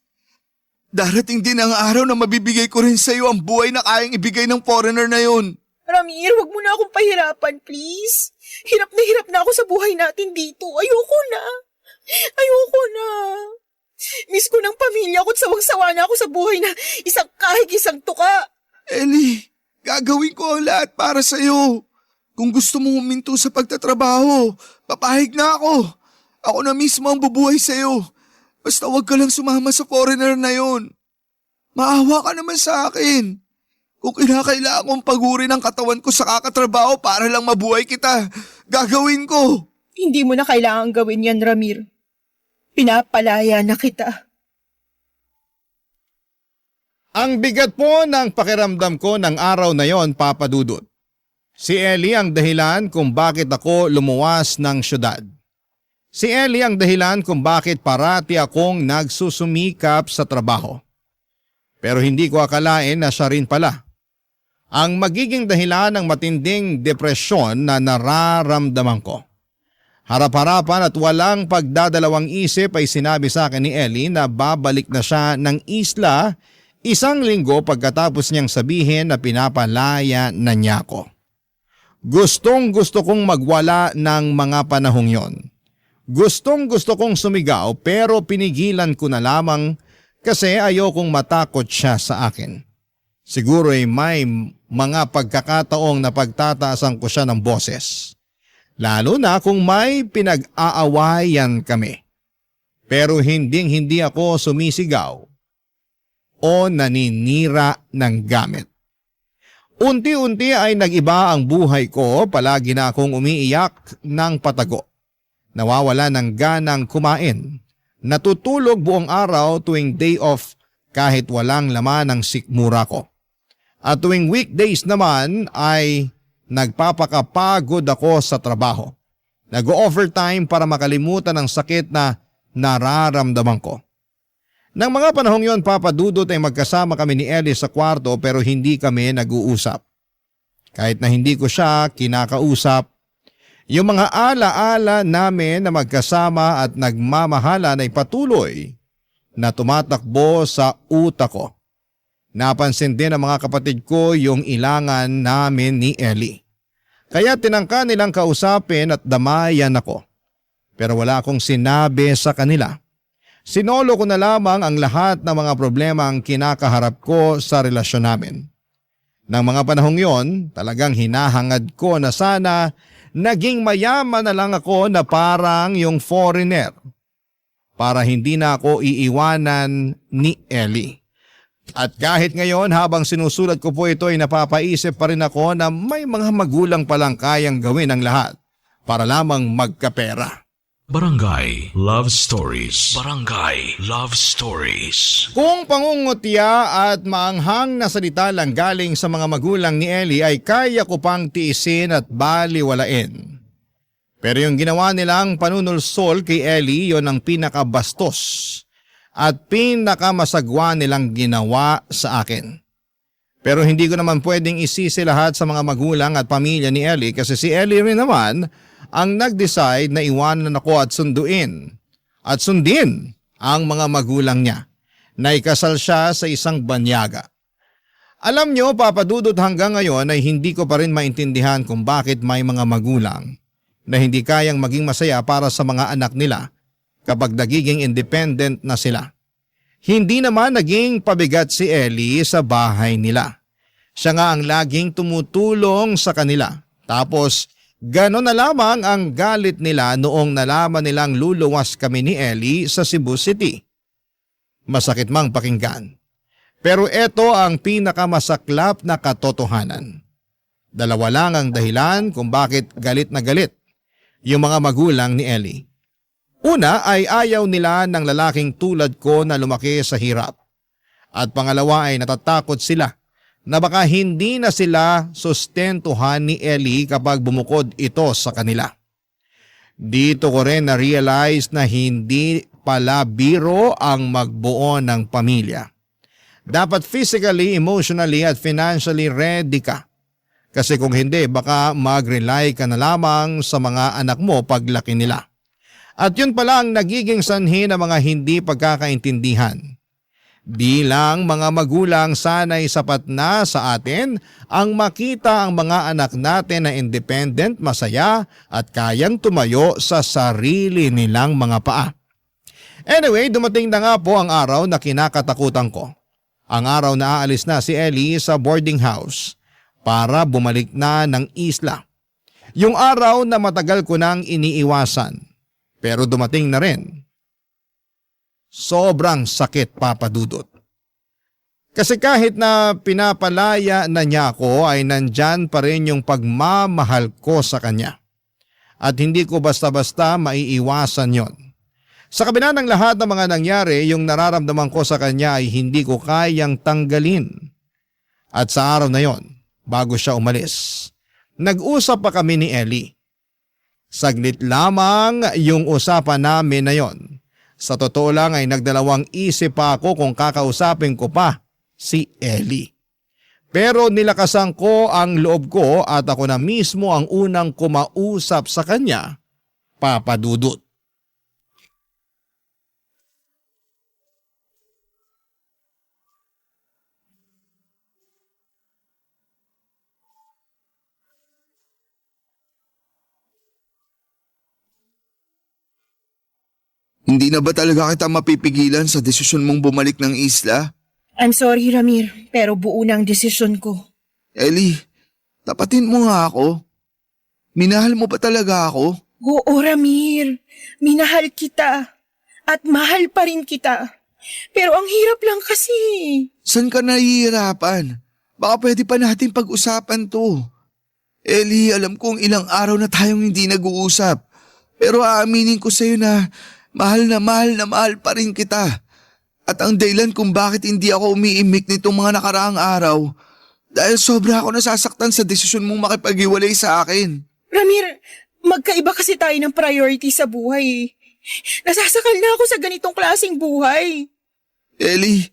[SPEAKER 4] Darating din ang araw na mabibigay ko rin sa iyo ang buhay na kayang ibigay ng foreigner na yon.
[SPEAKER 5] Ramir, wag mo na akong pahirapan, please. Hirap na ako sa buhay natin dito. Ayoko na. Miss ko ng pamilya ko at sawang-sawa na ako sa buhay na isang tuka.
[SPEAKER 4] Ellie, gagawin ko ang lahat para sa iyo. Kung gusto mong huminto sa pagtatrabaho, papahig na ako. Ako na mismo ang bubuhay sa iyo. Basta wag ka lang sumama sa foreigner na yon. Maawa ka naman sa akin. Kung kinakailangan kong pagurin ang katawan ko sa kakatrabaho para lang mabuhay kita, gagawin ko.
[SPEAKER 5] Hindi mo na kailangan gawin yan, Ramir. Pinapalaya na kita.
[SPEAKER 3] Ang bigat po ng pakiramdam ko ng araw na yon, Papa Dudut. Si Ellie ang dahilan kung bakit ako lumuwas ng syudad. Si Ellie ang dahilan kung bakit parati akong nagsusumikap sa trabaho. Pero hindi ko akalain na siya rin pala ang magiging dahilan ng matinding depresyon na nararamdaman ko. Harap-harapan at walang pagdadalawang isip ay sinabi sa akin ni Ellie na babalik na siya ng isla 1 linggo pagkatapos niyang sabihin na pinapalaya na niya ako. Gustong-gusto kong magwala ng mga panahong yon. Gustong-gusto kong sumigaw pero pinigilan ko na lamang kasi ayokong matakot siya sa akin. Siguro ay may mga pagkakataong napagtataasan ko siya ng boses. Lalo na kung may pinag-aawayan kami. Pero hindi ako sumisigaw o naninira ng gamit. Unti-unti ay nag-iba ang buhay ko, palagi na akong umiiyak ng patago. Nawawala ng ganang kumain. Natutulog buong araw tuwing day off kahit walang laman ng sikmura ko. At tuwing weekdays naman ay nagpapakapagod ako sa trabaho. Nag-overtime para makalimutan ang sakit na nararamdaman ko. Nang mga panahong yon, Papa Dudut, ay magkasama kami ni Ellie sa kwarto pero hindi kami nag-uusap. Kahit na hindi ko siya kinakausap, Yung mga ala-ala namin na magkasama at nagmamahalan ay patuloy na tumatakbo sa utak ko. Napansin din ng mga kapatid ko yung ilangan namin ni Ellie. Kaya tinangka nilang kausapin at damayan ako. Pero wala akong sinabi sa kanila. Sinolo ko na lamang ang lahat ng mga problema ang kinakaharap ko sa relasyon namin. Nang mga panahong yon, talagang hinahangad ko na sana naging mayaman na lang ako na parang yung foreigner para hindi na ako iiwanan ni Ellie. At kahit ngayon habang sinusulat ko po ito ay napapaisip pa rin ako na may mga magulang palang kayang gawin ang lahat para lamang magkapera.
[SPEAKER 1] Barangay Love Stories. Barangay Love Stories.
[SPEAKER 3] Kung pangungutya at maanghang na salita lang galing sa mga magulang ni Ellie ay kaya ko pang tiisin at baliwalain. Pero yung ginawa nilang panunulsol kay Ellie, yon ang pinakabastos at pinakamasagwa nilang ginawa sa akin. Pero hindi ko naman pwedeng isisi lahat sa mga magulang at pamilya ni Ellie kasi si Ellie rin naman ang nag-decide na iwanan ako at sunduin at sundin ang mga magulang niya na ikasal siya sa isang banyaga. Alam nyo, Papa Dudut, hanggang ngayon ay hindi ko pa rin maintindihan kung bakit may mga magulang na hindi kayang maging masaya para sa mga anak nila kapag nagiging independent na sila. Hindi naman naging pabigat si Ellie sa bahay nila. Siya nga ang laging tumutulong sa kanila. Tapos gano'n na lamang ang galit nila noong nalaman nilang luluwas kami ni Ellie sa Cebu City. Masakit mang pakinggan. Pero ito ang pinakamasaklap na katotohanan. Dalawa lang ang dahilan kung bakit galit na galit yung mga magulang ni Ellie. Una ay ayaw nila ng lalaking tulad ko na lumaki sa hirap. At pangalawa ay natatakot sila na baka hindi na sila sustentuhan ni Ellie kapag bumukod ito sa kanila. Dito ko rin na-realize na hindi pala biro ang magbuo ng pamilya. Dapat physically, emotionally at financially ready ka. Kasi kung hindi, baka mag-rely ka na lamang sa mga anak mo paglaki nila. At yun pala ang nagiging sanhi ng mga hindi pagkakaintindihan. Bilang mga magulang, sana'y sapat na sa atin ang makita ang mga anak natin na independent, masaya at kayang tumayo sa sarili nilang mga paa. Anyway, dumating na nga po ang araw na kinakatakutan ko. Ang araw na aalis na si Ellie sa boarding house para bumalik na ng isla. Yung araw na matagal ko nang iniiwasan. Pero dumating na rin. Sobrang sakit, Papa Dudut. Kasi kahit na pinapalaya na niya ako ay nandyan pa rin yung pagmamahal ko sa kanya. At hindi ko basta-basta maiiwasan yon. Sa kabila ng lahat ng mga nangyari, yung nararamdaman ko sa kanya ay hindi ko kayang tanggalin. At sa araw na yon, bago siya umalis, nag-usap pa kami ni Ellie. Saglit lamang yung usapan namin na yon. Sa totoo lang ay nagdalawang isip pa ako kung kakausapin ko pa si Ellie. Pero nilakasan ko ang loob ko at ako na mismo ang unang kumausap sa kanya, Papa Dudut.
[SPEAKER 4] Hindi na ba talaga kita mapipigilan sa desisyon mong bumalik ng isla?
[SPEAKER 5] I'm sorry, Ramir, pero buo na ang desisyon ko.
[SPEAKER 4] Ellie, tapatin mo nga ako. Minahal mo ba talaga ako?
[SPEAKER 5] Oo, Ramir. Minahal kita. At mahal pa rin kita. Pero ang hirap lang kasi.
[SPEAKER 4] San ka nahihirapan? Baka pwede pa natin pag-usapan to. Ellie, alam kong ilang araw na tayong hindi nag-uusap. Pero aaminin ko sa'yo na mahal pa rin kita. At ang dahilan kung bakit hindi ako umiimik nitong mga nakaraang araw, dahil sobra ako nasasaktan sa desisyon mong makipag-iwalay sa akin.
[SPEAKER 5] Ramir, magkaiba kasi tayo ng priority sa buhay. Nasasakal na ako sa ganitong klaseng buhay.
[SPEAKER 4] Ellie,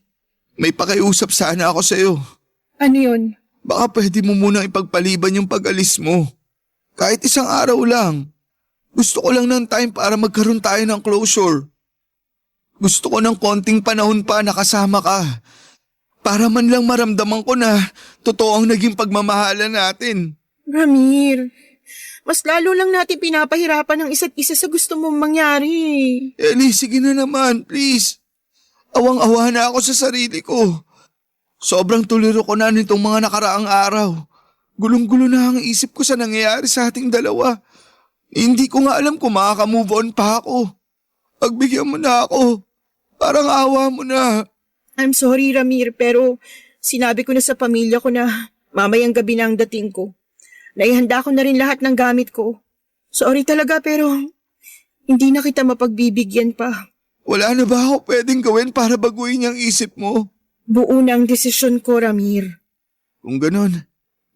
[SPEAKER 4] may pakiusap sana ako sa'yo.
[SPEAKER 5] Ano yun?
[SPEAKER 4] Baka pwede mo munang ipagpaliban yung pag-alis mo. Kahit isang araw lang. Gusto ko lang ng time para magkaroon tayo ng closure. Gusto ko ng konting panahon pa na kasama ka. Para man lang maramdaman ko na totoo ang naging pagmamahalan natin.
[SPEAKER 5] Ramir, mas lalo lang natin pinapahirapan ng isa't isa sa gusto mong mangyari.
[SPEAKER 4] Ellie, sige na naman, please. Awang-awa na ako sa sarili ko. Sobrang tuliro ko na nitong mga nakaraang araw. Gulong-gulo na ang isip ko sa nangyayari sa ating dalawa. Hindi ko nga alam kung makaka-move on pa ako. Pagbigyan mo na ako. Parang awa mo na.
[SPEAKER 5] I'm sorry, Ramir, pero sinabi ko na sa pamilya ko na mamayang gabi na ang dating ko. Naihanda ko na rin lahat ng gamit ko. Sorry talaga pero hindi na kita mapagbibigyan pa.
[SPEAKER 4] Wala na ba ako pwedeng gawin para baguhin ang isip mo?
[SPEAKER 5] Buo na ang desisyon ko, Ramir.
[SPEAKER 4] Kung ganun,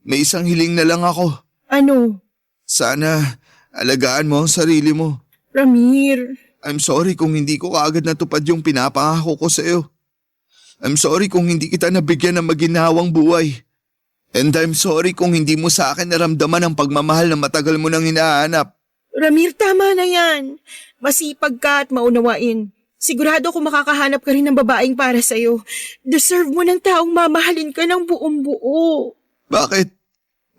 [SPEAKER 4] may isang hiling na lang ako.
[SPEAKER 5] Ano?
[SPEAKER 4] Sana alagaan mo ang sarili mo.
[SPEAKER 5] Ramir,
[SPEAKER 4] I'm sorry kung hindi ko kaagad natupad yung pinapangako ko sa iyo. I'm sorry kung hindi kita nabigyan ng maginhawang buhay. And I'm sorry kung hindi mo sa akin naramdaman ang pagmamahal na matagal mo nang hinahanap.
[SPEAKER 5] Ramir, tama na yan. Masipag ka at maunawain. Sigurado ko makakahanap ka rin ng babaeng para sa'yo. Deserve mo ng taong mamahalin ka ng buong buo.
[SPEAKER 4] Bakit?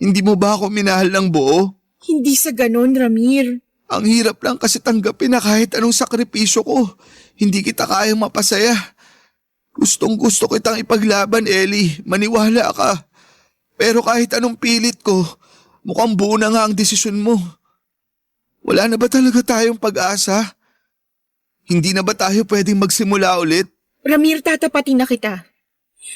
[SPEAKER 4] Hindi mo ba ako minahal ng buo?
[SPEAKER 5] Hindi sa ganon, Ramir.
[SPEAKER 4] Ang hirap lang kasi tanggapin na kahit anong sakripisyo ko, hindi kita kayang mapasaya. Gustong gusto kitang ipaglaban, Ellie. Maniwala ka. Pero kahit anong pilit ko, mukhang buo na nga ang desisyon mo. Wala na ba talaga tayong pag-asa? Hindi na ba tayo pwedeng magsimula ulit?
[SPEAKER 5] Ramir, tatapatin na kita.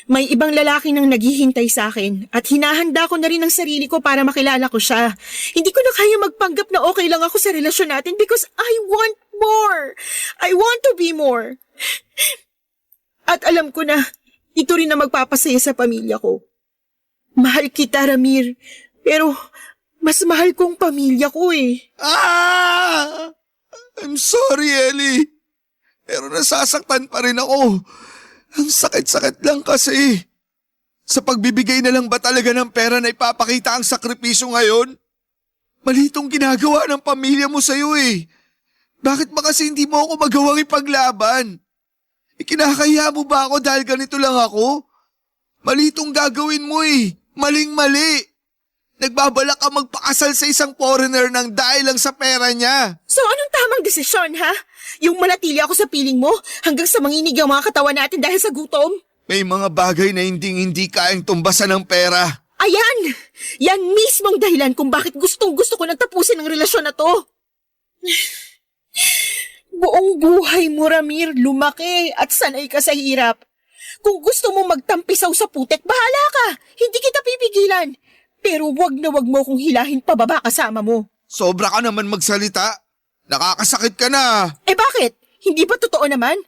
[SPEAKER 5] May ibang lalaki nang naghihintay sa akin at hinahanda ko na rin ang sarili ko para makilala ko siya. Hindi ko na kaya magpanggap na okay lang ako sa relasyon natin because I want more. I want to be more. At alam ko na ito rin na magpapasaya sa pamilya ko. Mahal kita, Ramir. Pero mas mahal kong pamilya ko eh.
[SPEAKER 4] I'm sorry, Ellie. Pero nasasaktan pa rin ako. Ang sakit-sakit lang kasi. Sa pagbibigay na lang ba talaga ng pera na ipapakita ang sakripisyo ngayon? Mali itong ginagawa ng pamilya mo sa'yo eh. Bakit ba kasi hindi mo ako magawang ipaglaban? Ikinakaya mo ba ako dahil ganito lang ako? Mali itong gagawin mo eh. Maling-mali. Nagbabalak ka magpakasal sa isang foreigner nang dahil lang sa pera niya.
[SPEAKER 5] So anong tamang desisyon, ha? Yung manatili ako sa piling mo hanggang sa manginig ang mga katawan natin dahil sa gutom?
[SPEAKER 4] May mga bagay na hindi kayang tumbasan ng pera.
[SPEAKER 5] Ayan! Yan mismong dahilan kung bakit gustong-gusto ko nang tapusin ang relasyon na to. Buong buhay mo, Ramir, lumaki at sanay ka sa hirap. Kung gusto mo magtampisaw sa putek, bahala ka. Hindi kita pipigilan. Pero wag na wag mo kung hilahin pababa kasama mo.
[SPEAKER 4] Sobra ka naman magsalita. Nakakasakit ka na.
[SPEAKER 5] Eh bakit? Hindi ba totoo naman?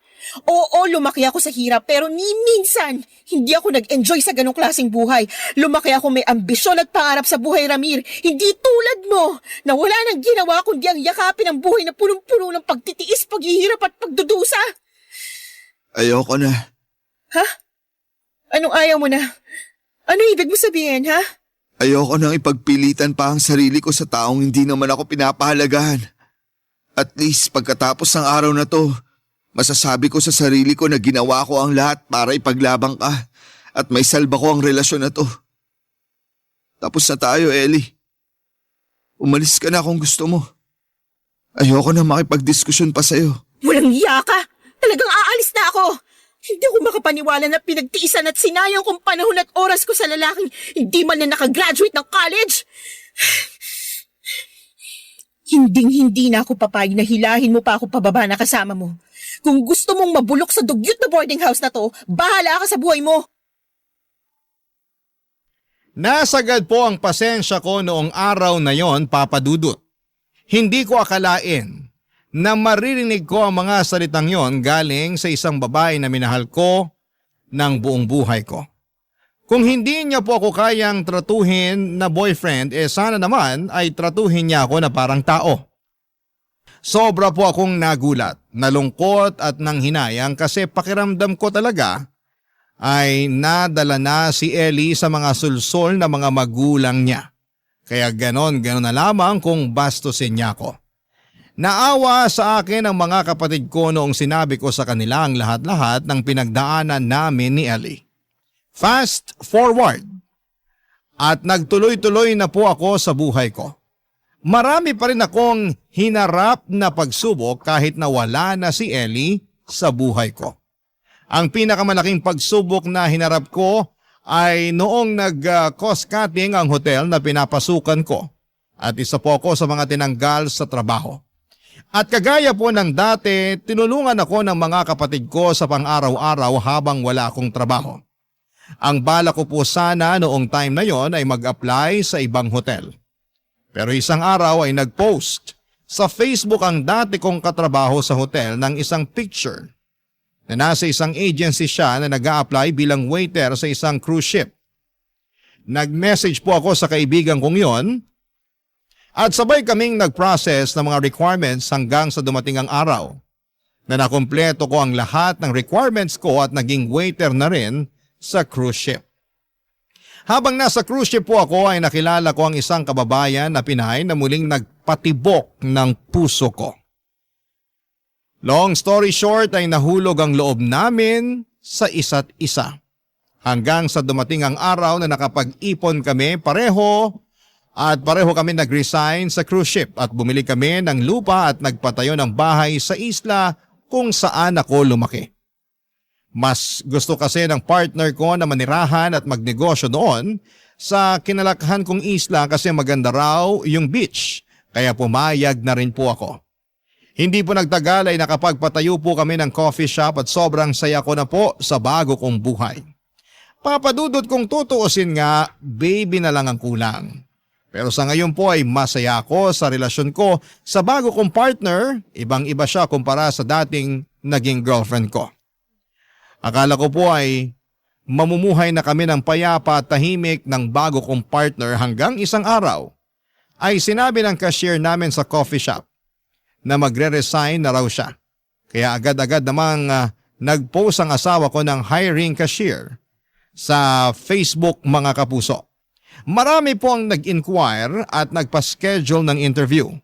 [SPEAKER 5] Oo, lumaki ako sa hirap pero ni minsan hindi ako nag-enjoy sa ganong klaseng buhay. Lumaki ako may ambisyon at pangarap sa buhay, Ramir. Hindi tulad mo na wala nang ginawa kundi ang yakapin ang buhay na punong-puno ng pagtitiis, paghihirap at pagdudusa.
[SPEAKER 4] Ayoko na.
[SPEAKER 5] Ha? Anong ayaw mo na? Ano ibig mo sabihin, ha?
[SPEAKER 4] Ayoko nang ipagpilitan pa ang sarili ko sa taong hindi naman ako pinapahalagahan. At least pagkatapos ng araw na to, masasabi ko sa sarili ko na ginawa ko ang lahat para ipaglabang ka at may salba ko ang relasyon na to. Tapos na tayo, Ellie. Umalis ka na kung gusto mo. Ayoko na makipagdiskusyon pa sa'yo.
[SPEAKER 5] Walang iya ka! Talagang aalis na ako! Hindi ako makapaniwala na pinagtiisan at sinayang kong panahon at oras ko sa lalaking hindi man na nakagraduate ng college. Hinding-hindi na ako papayag na hilahin mo pa ako pababa na kasama mo. Kung gusto mong mabulok sa dugyot na boarding house na to, bahala ka sa buhay mo.
[SPEAKER 3] Nasagad po ang pasensya ko noong araw na yon, Papa Dudut. Hindi ko akalain na maririnig ko ang mga salitang yon galing sa isang babae na minahal ko ng buong buhay ko. Kung hindi niya po ako kayang tratuhin na boyfriend, sana naman ay tratuhin niya ako na parang tao. Sobra po akong nagulat, nalungkot at nanghinayang kasi pakiramdam ko talaga ay nadala na si Ellie sa mga sulsol na mga magulang niya. Kaya ganon na lamang kung bastusin niya ako. Naawa sa akin ang mga kapatid ko noong sinabi ko sa kanila ang lahat-lahat ng pinagdaanan namin ni Ellie. Fast forward. At nagtuloy-tuloy na po ako sa buhay ko. Marami pa rin akong hinarap na pagsubok kahit na wala na si Ellie sa buhay ko. Ang pinakamalaking pagsubok na hinarap ko ay noong nag-cost cutting ang hotel na pinapasukan ko at isa po ako sa mga tinanggal sa trabaho. At kagaya po ng dati, tinulungan ako ng mga kapatid ko sa pang-araw-araw habang wala akong trabaho. Ang bala ko po sana noong time na yon ay mag-apply sa ibang hotel. Pero isang araw ay nag-post sa Facebook ang dati kong katrabaho sa hotel ng isang picture na nasa isang agency siya na nag-a-apply bilang waiter sa isang cruise ship. Nag-message po ako sa kaibigan kong yon at sabay kaming nag-process ng mga requirements hanggang sa dumating ang araw na nakumpleto ko ang lahat ng requirements ko at naging waiter na rin sa cruise ship. Habang nasa cruise ship po ako ay nakilala ko ang isang kababayan na Pinay na muling nagpatibok ng puso ko. Long story short ay nahulog ang loob namin sa isa't isa. Hanggang sa dumating ang araw na nakapag-ipon kami pareho kami nag-resign sa cruise ship at bumili kami ng lupa at nagpatayo ng bahay sa isla kung saan ako lumaki. Mas gusto kasi ng partner ko na manirahan at magnegosyo doon sa kinalakhan kong isla kasi maganda raw yung beach, kaya pumayag na rin po ako. Hindi po nagtagal ay nakapagpatayo po kami ng coffee shop at sobrang saya ko na po sa bago kong buhay. Papadudot kong tutuusin nga, baby na lang ang kulang. Pero sa ngayon po ay masaya ako sa relasyon ko sa bago kong partner, ibang-iba siya kumpara sa dating naging girlfriend ko. Akala ko po ay mamumuhay na kami ng payapa at tahimik ng bago kong partner hanggang isang araw ay sinabi ng cashier namin sa coffee shop na magre-resign na raw siya. Kaya agad-agad namang nag-post ang asawa ko ng hiring cashier sa Facebook mga kapuso. Marami po ang nag-inquire at nagpa-schedule ng interview.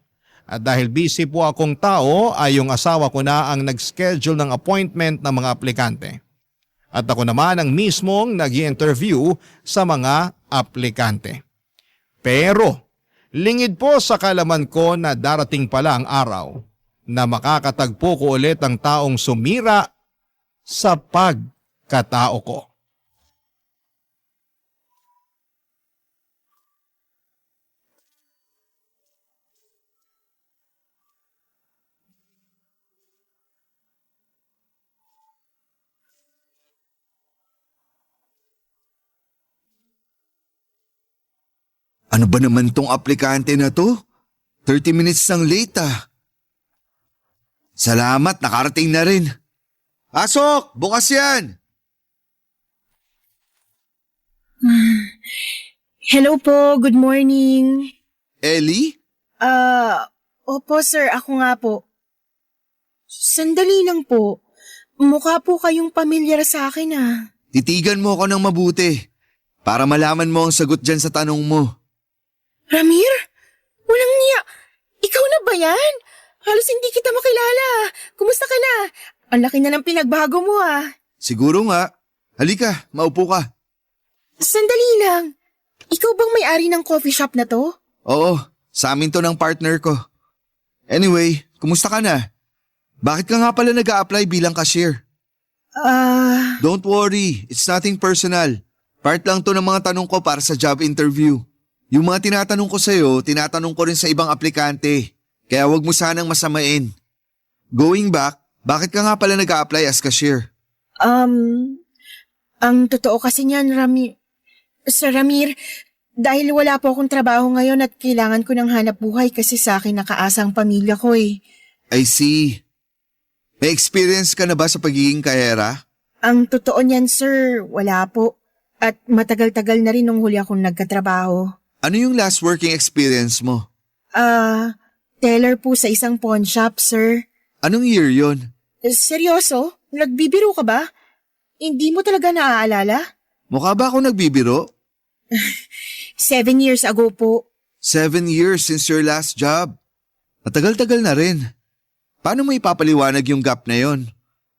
[SPEAKER 3] At dahil busy po akong tao ay yung asawa ko na ang nag-schedule ng appointment ng mga aplikante. At ako naman ang mismong nag-i-interview sa mga aplikante. Pero lingid po sa kalaman ko na darating pala ang araw na makakatagpo ko ulit ang taong sumira sa pagkatao ko.
[SPEAKER 4] Ano ba naman tong aplikante na to? 30 minutes nang late ah. Salamat, nakarating na rin. Asok! Bukas yan!
[SPEAKER 5] Hello po, good morning.
[SPEAKER 4] Ellie?
[SPEAKER 5] Opo sir, ako nga po. Sandali lang po. Mukha po kayong pamilyar sa akin ah.
[SPEAKER 4] Titigan mo ako ng mabuti para malaman mo ang sagot dyan sa tanong mo.
[SPEAKER 5] Ramir? Walang niya. Ikaw na ba yan? Halos hindi kita makilala. Kumusta ka na? Ang laki na ng pinagbago mo ah.
[SPEAKER 4] Siguro nga. Halika, maupo ka.
[SPEAKER 5] Sandali lang. Ikaw bang may-ari ng coffee shop na to?
[SPEAKER 4] Oo, sa amin to ng partner ko. Anyway, kumusta ka na? Bakit ka nga pala nag-a-apply bilang cashier? Don't worry, it's nothing personal. Part lang to ng mga tanong ko para sa job interview. Yung mga tinatanong ko sa'yo, tinatanong ko rin sa ibang aplikante. Kaya wag mo sanang masamain. Going back, bakit ka nga pala nag-a-apply as cashier?
[SPEAKER 5] Ang totoo kasi niyan, Sir Ramir, dahil wala po akong trabaho ngayon at kailangan ko ng hanap buhay kasi sa akin nakaasang pamilya ko eh.
[SPEAKER 4] I see. May experience ka na ba sa pagiging kahera?
[SPEAKER 5] Ang totoo niyan, sir, wala po. At matagal-tagal na rin nung huli akong nagkatrabaho.
[SPEAKER 4] Ano yung last working experience mo?
[SPEAKER 5] Teller po sa isang pawn shop, sir.
[SPEAKER 4] Anong year yon?
[SPEAKER 5] Seryoso? Nagbibiro ka ba? Hindi mo talaga naaalala?
[SPEAKER 4] Mukha ba ako nagbibiro?
[SPEAKER 5] 7 years ago po.
[SPEAKER 4] 7 years since your last job. Matagal-tagal na rin. Paano mo ipapaliwanag yung gap na yon?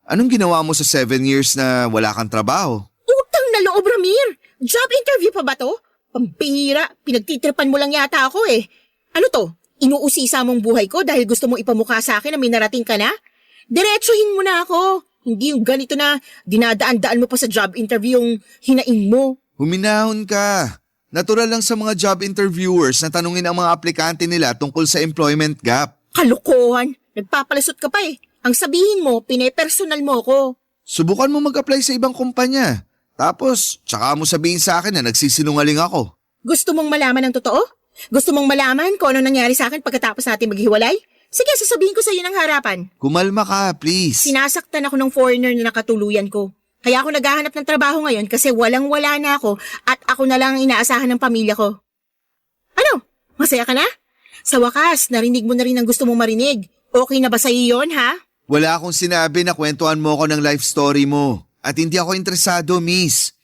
[SPEAKER 4] Anong ginawa mo sa 7 years na wala kang trabaho?
[SPEAKER 5] Utang na loob, Ramir! Job interview pa ba to? Pambihira, pinagtitripan mo lang yata ako eh. Ano to? Inuusisa mong buhay ko dahil gusto mong ipamukha sa akin na may narating ka na? Diretsuhin mo na ako. Hindi yung ganito na dinadaan-daan mo pa sa job interview yung hinaing mo.
[SPEAKER 4] Huminahon ka. Natural lang sa mga job interviewers na tanungin ang mga aplikante nila tungkol sa employment gap.
[SPEAKER 5] Kalokohan! Nagpapalasot ka pa eh. Ang sabihin mo, pinepersonal mo ko.
[SPEAKER 4] Subukan mo mag-apply sa ibang kumpanya. Tapos, tsaka mo sabihin sa akin na nagsisinungaling ako.
[SPEAKER 5] Gusto mong malaman ang totoo? Gusto mong malaman kung ano nangyari sa akin pagkatapos natin maghiwalay? Sige, sasabihin ko sa iyo ng harapan.
[SPEAKER 4] Kumalma ka, please.
[SPEAKER 5] Sinasaktan ako ng foreigner na nakatuluyan ko. Kaya ako naghahanap ng trabaho ngayon kasi walang-wala na ako at ako na lang ang inaasahan ng pamilya ko. Ano? Masaya ka na? Sa wakas, narinig mo na rin ang gusto mong marinig. Okay na ba sa iyo yun, ha?
[SPEAKER 4] Wala akong sinabi na kwentuhan mo ako ng life story mo. At hindi ako interesado, miss.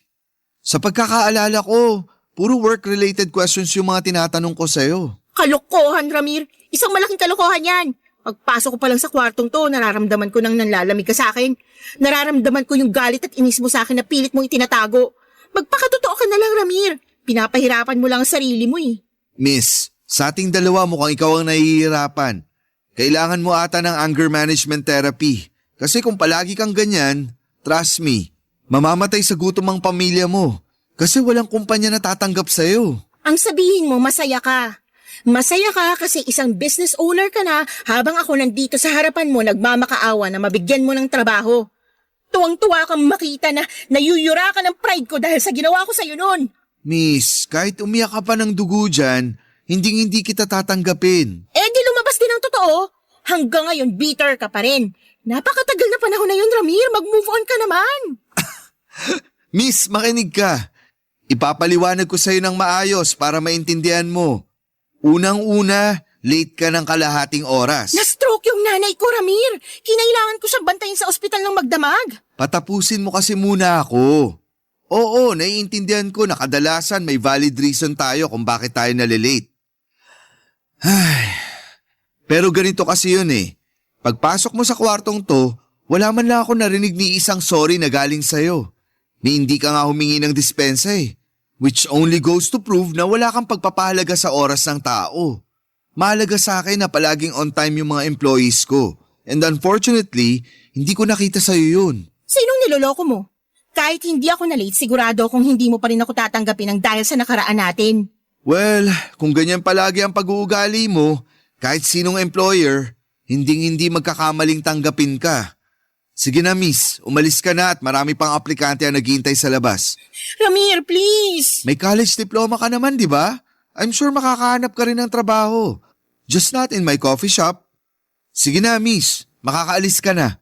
[SPEAKER 4] Sa pagkakaalala ko, puro work-related questions yung mga tinatanong ko sa'yo.
[SPEAKER 5] Kalokohan, Ramir. Isang malaking kalokohan yan. Pagpasok ko pa lang sa kwartong to, nararamdaman ko nang nanlalamig ka sa akin. Nararamdaman ko yung galit at inis mo sa akin na pilit mong itinatago. Magpakatotoo ka na lang, Ramir. Pinapahirapan mo lang ang sarili mo eh.
[SPEAKER 4] Miss, sa ating dalawa mukhang ikaw ang nahihirapan. Kailangan mo ata ng anger management therapy. Kasi kung palagi kang ganyan, trust me, mamamatay sa gutom ang pamilya mo. Kasi walang kumpanya na tatanggap sa'yo.
[SPEAKER 5] Ang sabihin mo, masaya ka. Masaya ka kasi isang business owner ka na habang ako nandito sa harapan mo nagmamakaawa na mabigyan mo ng trabaho. Tuwang-tuwa kang makita na nayuyura ka ng pride ko dahil sa ginawa ko sa'yo noon.
[SPEAKER 4] Miss, kahit umiyak ka pa ng dugo dyan, hindi kita tatanggapin.
[SPEAKER 5] Eh di lumabas din ang totoo. Hanggang ngayon bitter ka pa rin. Napakatagal na panahon na yun, Ramir. Mag-move on ka naman.
[SPEAKER 4] Miss, makinig ka. Ipapaliwanag ko sa'yo ng maayos para maintindihan mo. Unang-una, late ka ng kalahating oras.
[SPEAKER 5] Na-stroke yung nanay ko, Ramir. Kinailangan ko siyang bantayin sa ospital ng magdamag.
[SPEAKER 4] Patapusin mo kasi muna ako. Oo, naiintindihan ko na kadalasan may valid reason tayo kung bakit tayo nalilate. Pero ganito kasi yun eh. Pagpasok mo sa kwartong to, wala man lang ako narinig ni isang sorry na galing sa'yo. Ni hindi ka nga humingi ng dispensa eh. Which only goes to prove na wala kang pagpapahalaga sa oras ng tao. Mahalaga sa akin na palaging on time yung mga employees ko. And unfortunately, hindi ko nakita sa'yo yun.
[SPEAKER 5] Sinong niloloko mo? Kahit hindi ako na-late, sigurado kung hindi mo pa rin ako tatanggapin ng dahil sa nakaraan natin.
[SPEAKER 4] Well, kung ganyan palagi ang pag-uugali mo, kahit sinong employer, hindi magkakamaling tanggapin ka. Sige na miss, umalis ka na at marami pang aplikante ang naghihintay sa labas.
[SPEAKER 5] Ramir, please!
[SPEAKER 4] May college diploma ka naman, di ba? I'm sure makakahanap ka rin ng trabaho. Just not in my coffee shop. Sige na miss, makakaalis ka na.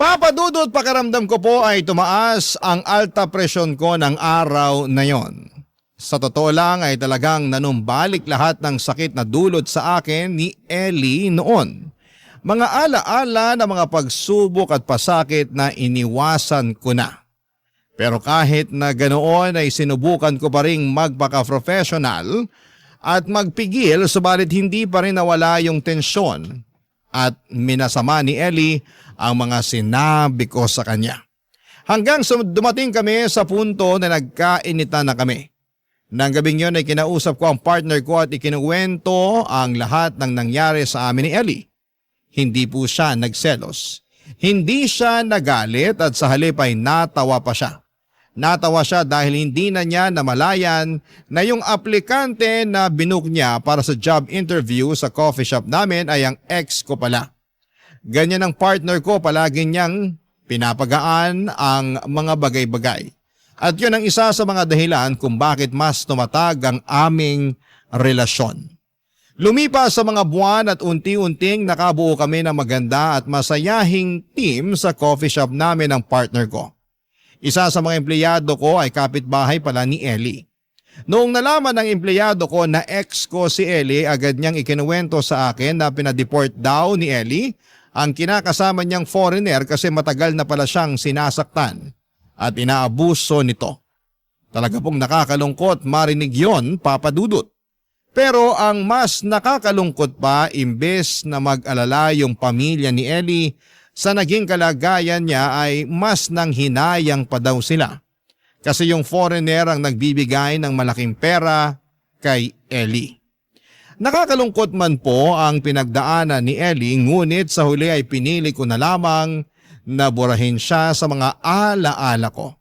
[SPEAKER 3] Papadudot pakiramdam ko po ay tumaas ang alta presyon ko ng araw na yon. Sa totoo lang ay talagang nanumbalik lahat ng sakit na dulot sa akin ni Ellie noon. Mga alaala na mga pagsubok at pasakit na iniwasan ko na. Pero kahit na ganoon ay sinubukan ko pa ring magpaka-professional at magpigil subalit hindi pa rin nawala yung tensyon at minasama ni Ellie ang mga sinabi ko sa kanya. Hanggang dumating kami sa punto na nagkainitan na kami. Nang gabing yun ay kinausap ko ang partner ko at ikinuwento ang lahat ng nangyari sa amin ni Ellie. Hindi po siya nagselos. Hindi siya nagalit at sa halip ay natawa pa siya. Natawa siya dahil hindi na niya namalayan na yung aplikante na binook niya para sa job interview sa coffee shop namin ay ang ex ko pala. Ganyan ang partner ko, palagi niyang pinapagaan ang mga bagay-bagay. At yun ang isa sa mga dahilan kung bakit mas tumatag ang aming relasyon. Lumipas sa mga buwan at unti-unting nakabuo kami ng maganda at masayahing team sa coffee shop namin ng partner ko. Isa sa mga empleyado ko ay kapitbahay pala ni Ellie. Noong nalaman ng empleyado ko na ex ko si Ellie, agad niyang ikinuwento sa akin na pinadeport daw ni Ellie ang kinakasama niyang foreigner kasi matagal na pala siyang sinasaktan. at inaabuso nito. Talaga pong nakakalungkot marinig yon, Papa Dudut. Pero ang mas nakakalungkot pa, imbes na mag-alala yung pamilya ni Ellie sa naging kalagayan niya, ay mas nanghinayang pa daw sila. Kasi yung foreigner ang nagbibigay ng malaking pera kay Ellie. Nakakalungkot man po ang pinagdaanan ni Ellie, ngunit sa huli ay pinili ko na lamang na burahin siya sa mga alaala ko.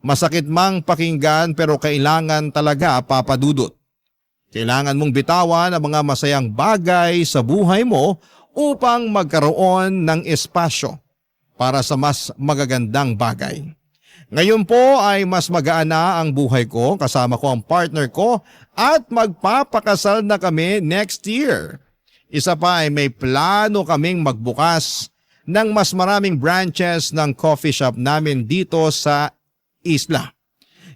[SPEAKER 3] Masakit mang pakinggan pero kailangan talaga, Papa Dudut. Kailangan mong bitawan ang mga masayang bagay sa buhay mo upang magkaroon ng espasyo para sa mas magagandang bagay. Ngayon po ay mas magaan na ang buhay ko, kasama ko ang partner ko at magpapakasal na kami next year. Isa pa ay may plano kaming magbukas ng mas maraming branches ng coffee shop namin dito sa isla.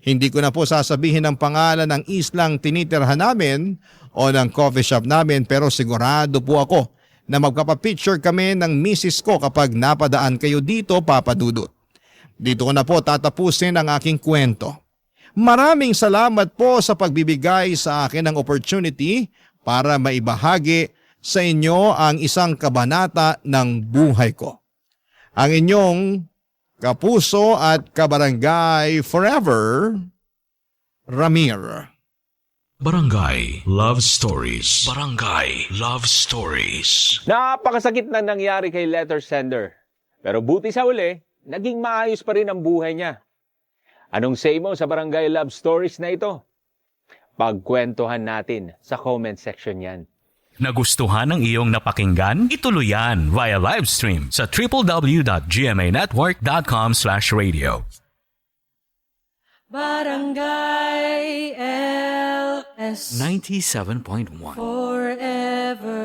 [SPEAKER 3] Hindi ko na po sasabihin ang pangalan ng islang tinitirhan namin o ng coffee shop namin, pero sigurado po ako na magpapapicture kami ng misis ko kapag napadaan kayo dito, Papa Dudut. Dito ko na po tatapusin ang aking kwento. Maraming salamat po sa pagbibigay sa akin ng opportunity para maibahagi sa inyo ang isang kabanata ng buhay ko. Ang inyong kapuso at kabarangay forever, Ramir.
[SPEAKER 1] Barangay Love Stories. Barangay Love Stories.
[SPEAKER 6] Napakasakit na nangyari kay letter sender. Pero buti sa uli, naging maayos pa rin ang buhay niya. Anong say mo sa Barangay Love Stories na ito? Pagkwentuhan natin sa comment section yan.
[SPEAKER 7] Nagustuhan ng iyong napakinggan? Ituloy yan via live stream sa www.gmanetwork.com/radio.
[SPEAKER 2] Barangay LS
[SPEAKER 7] 97.1
[SPEAKER 2] forever.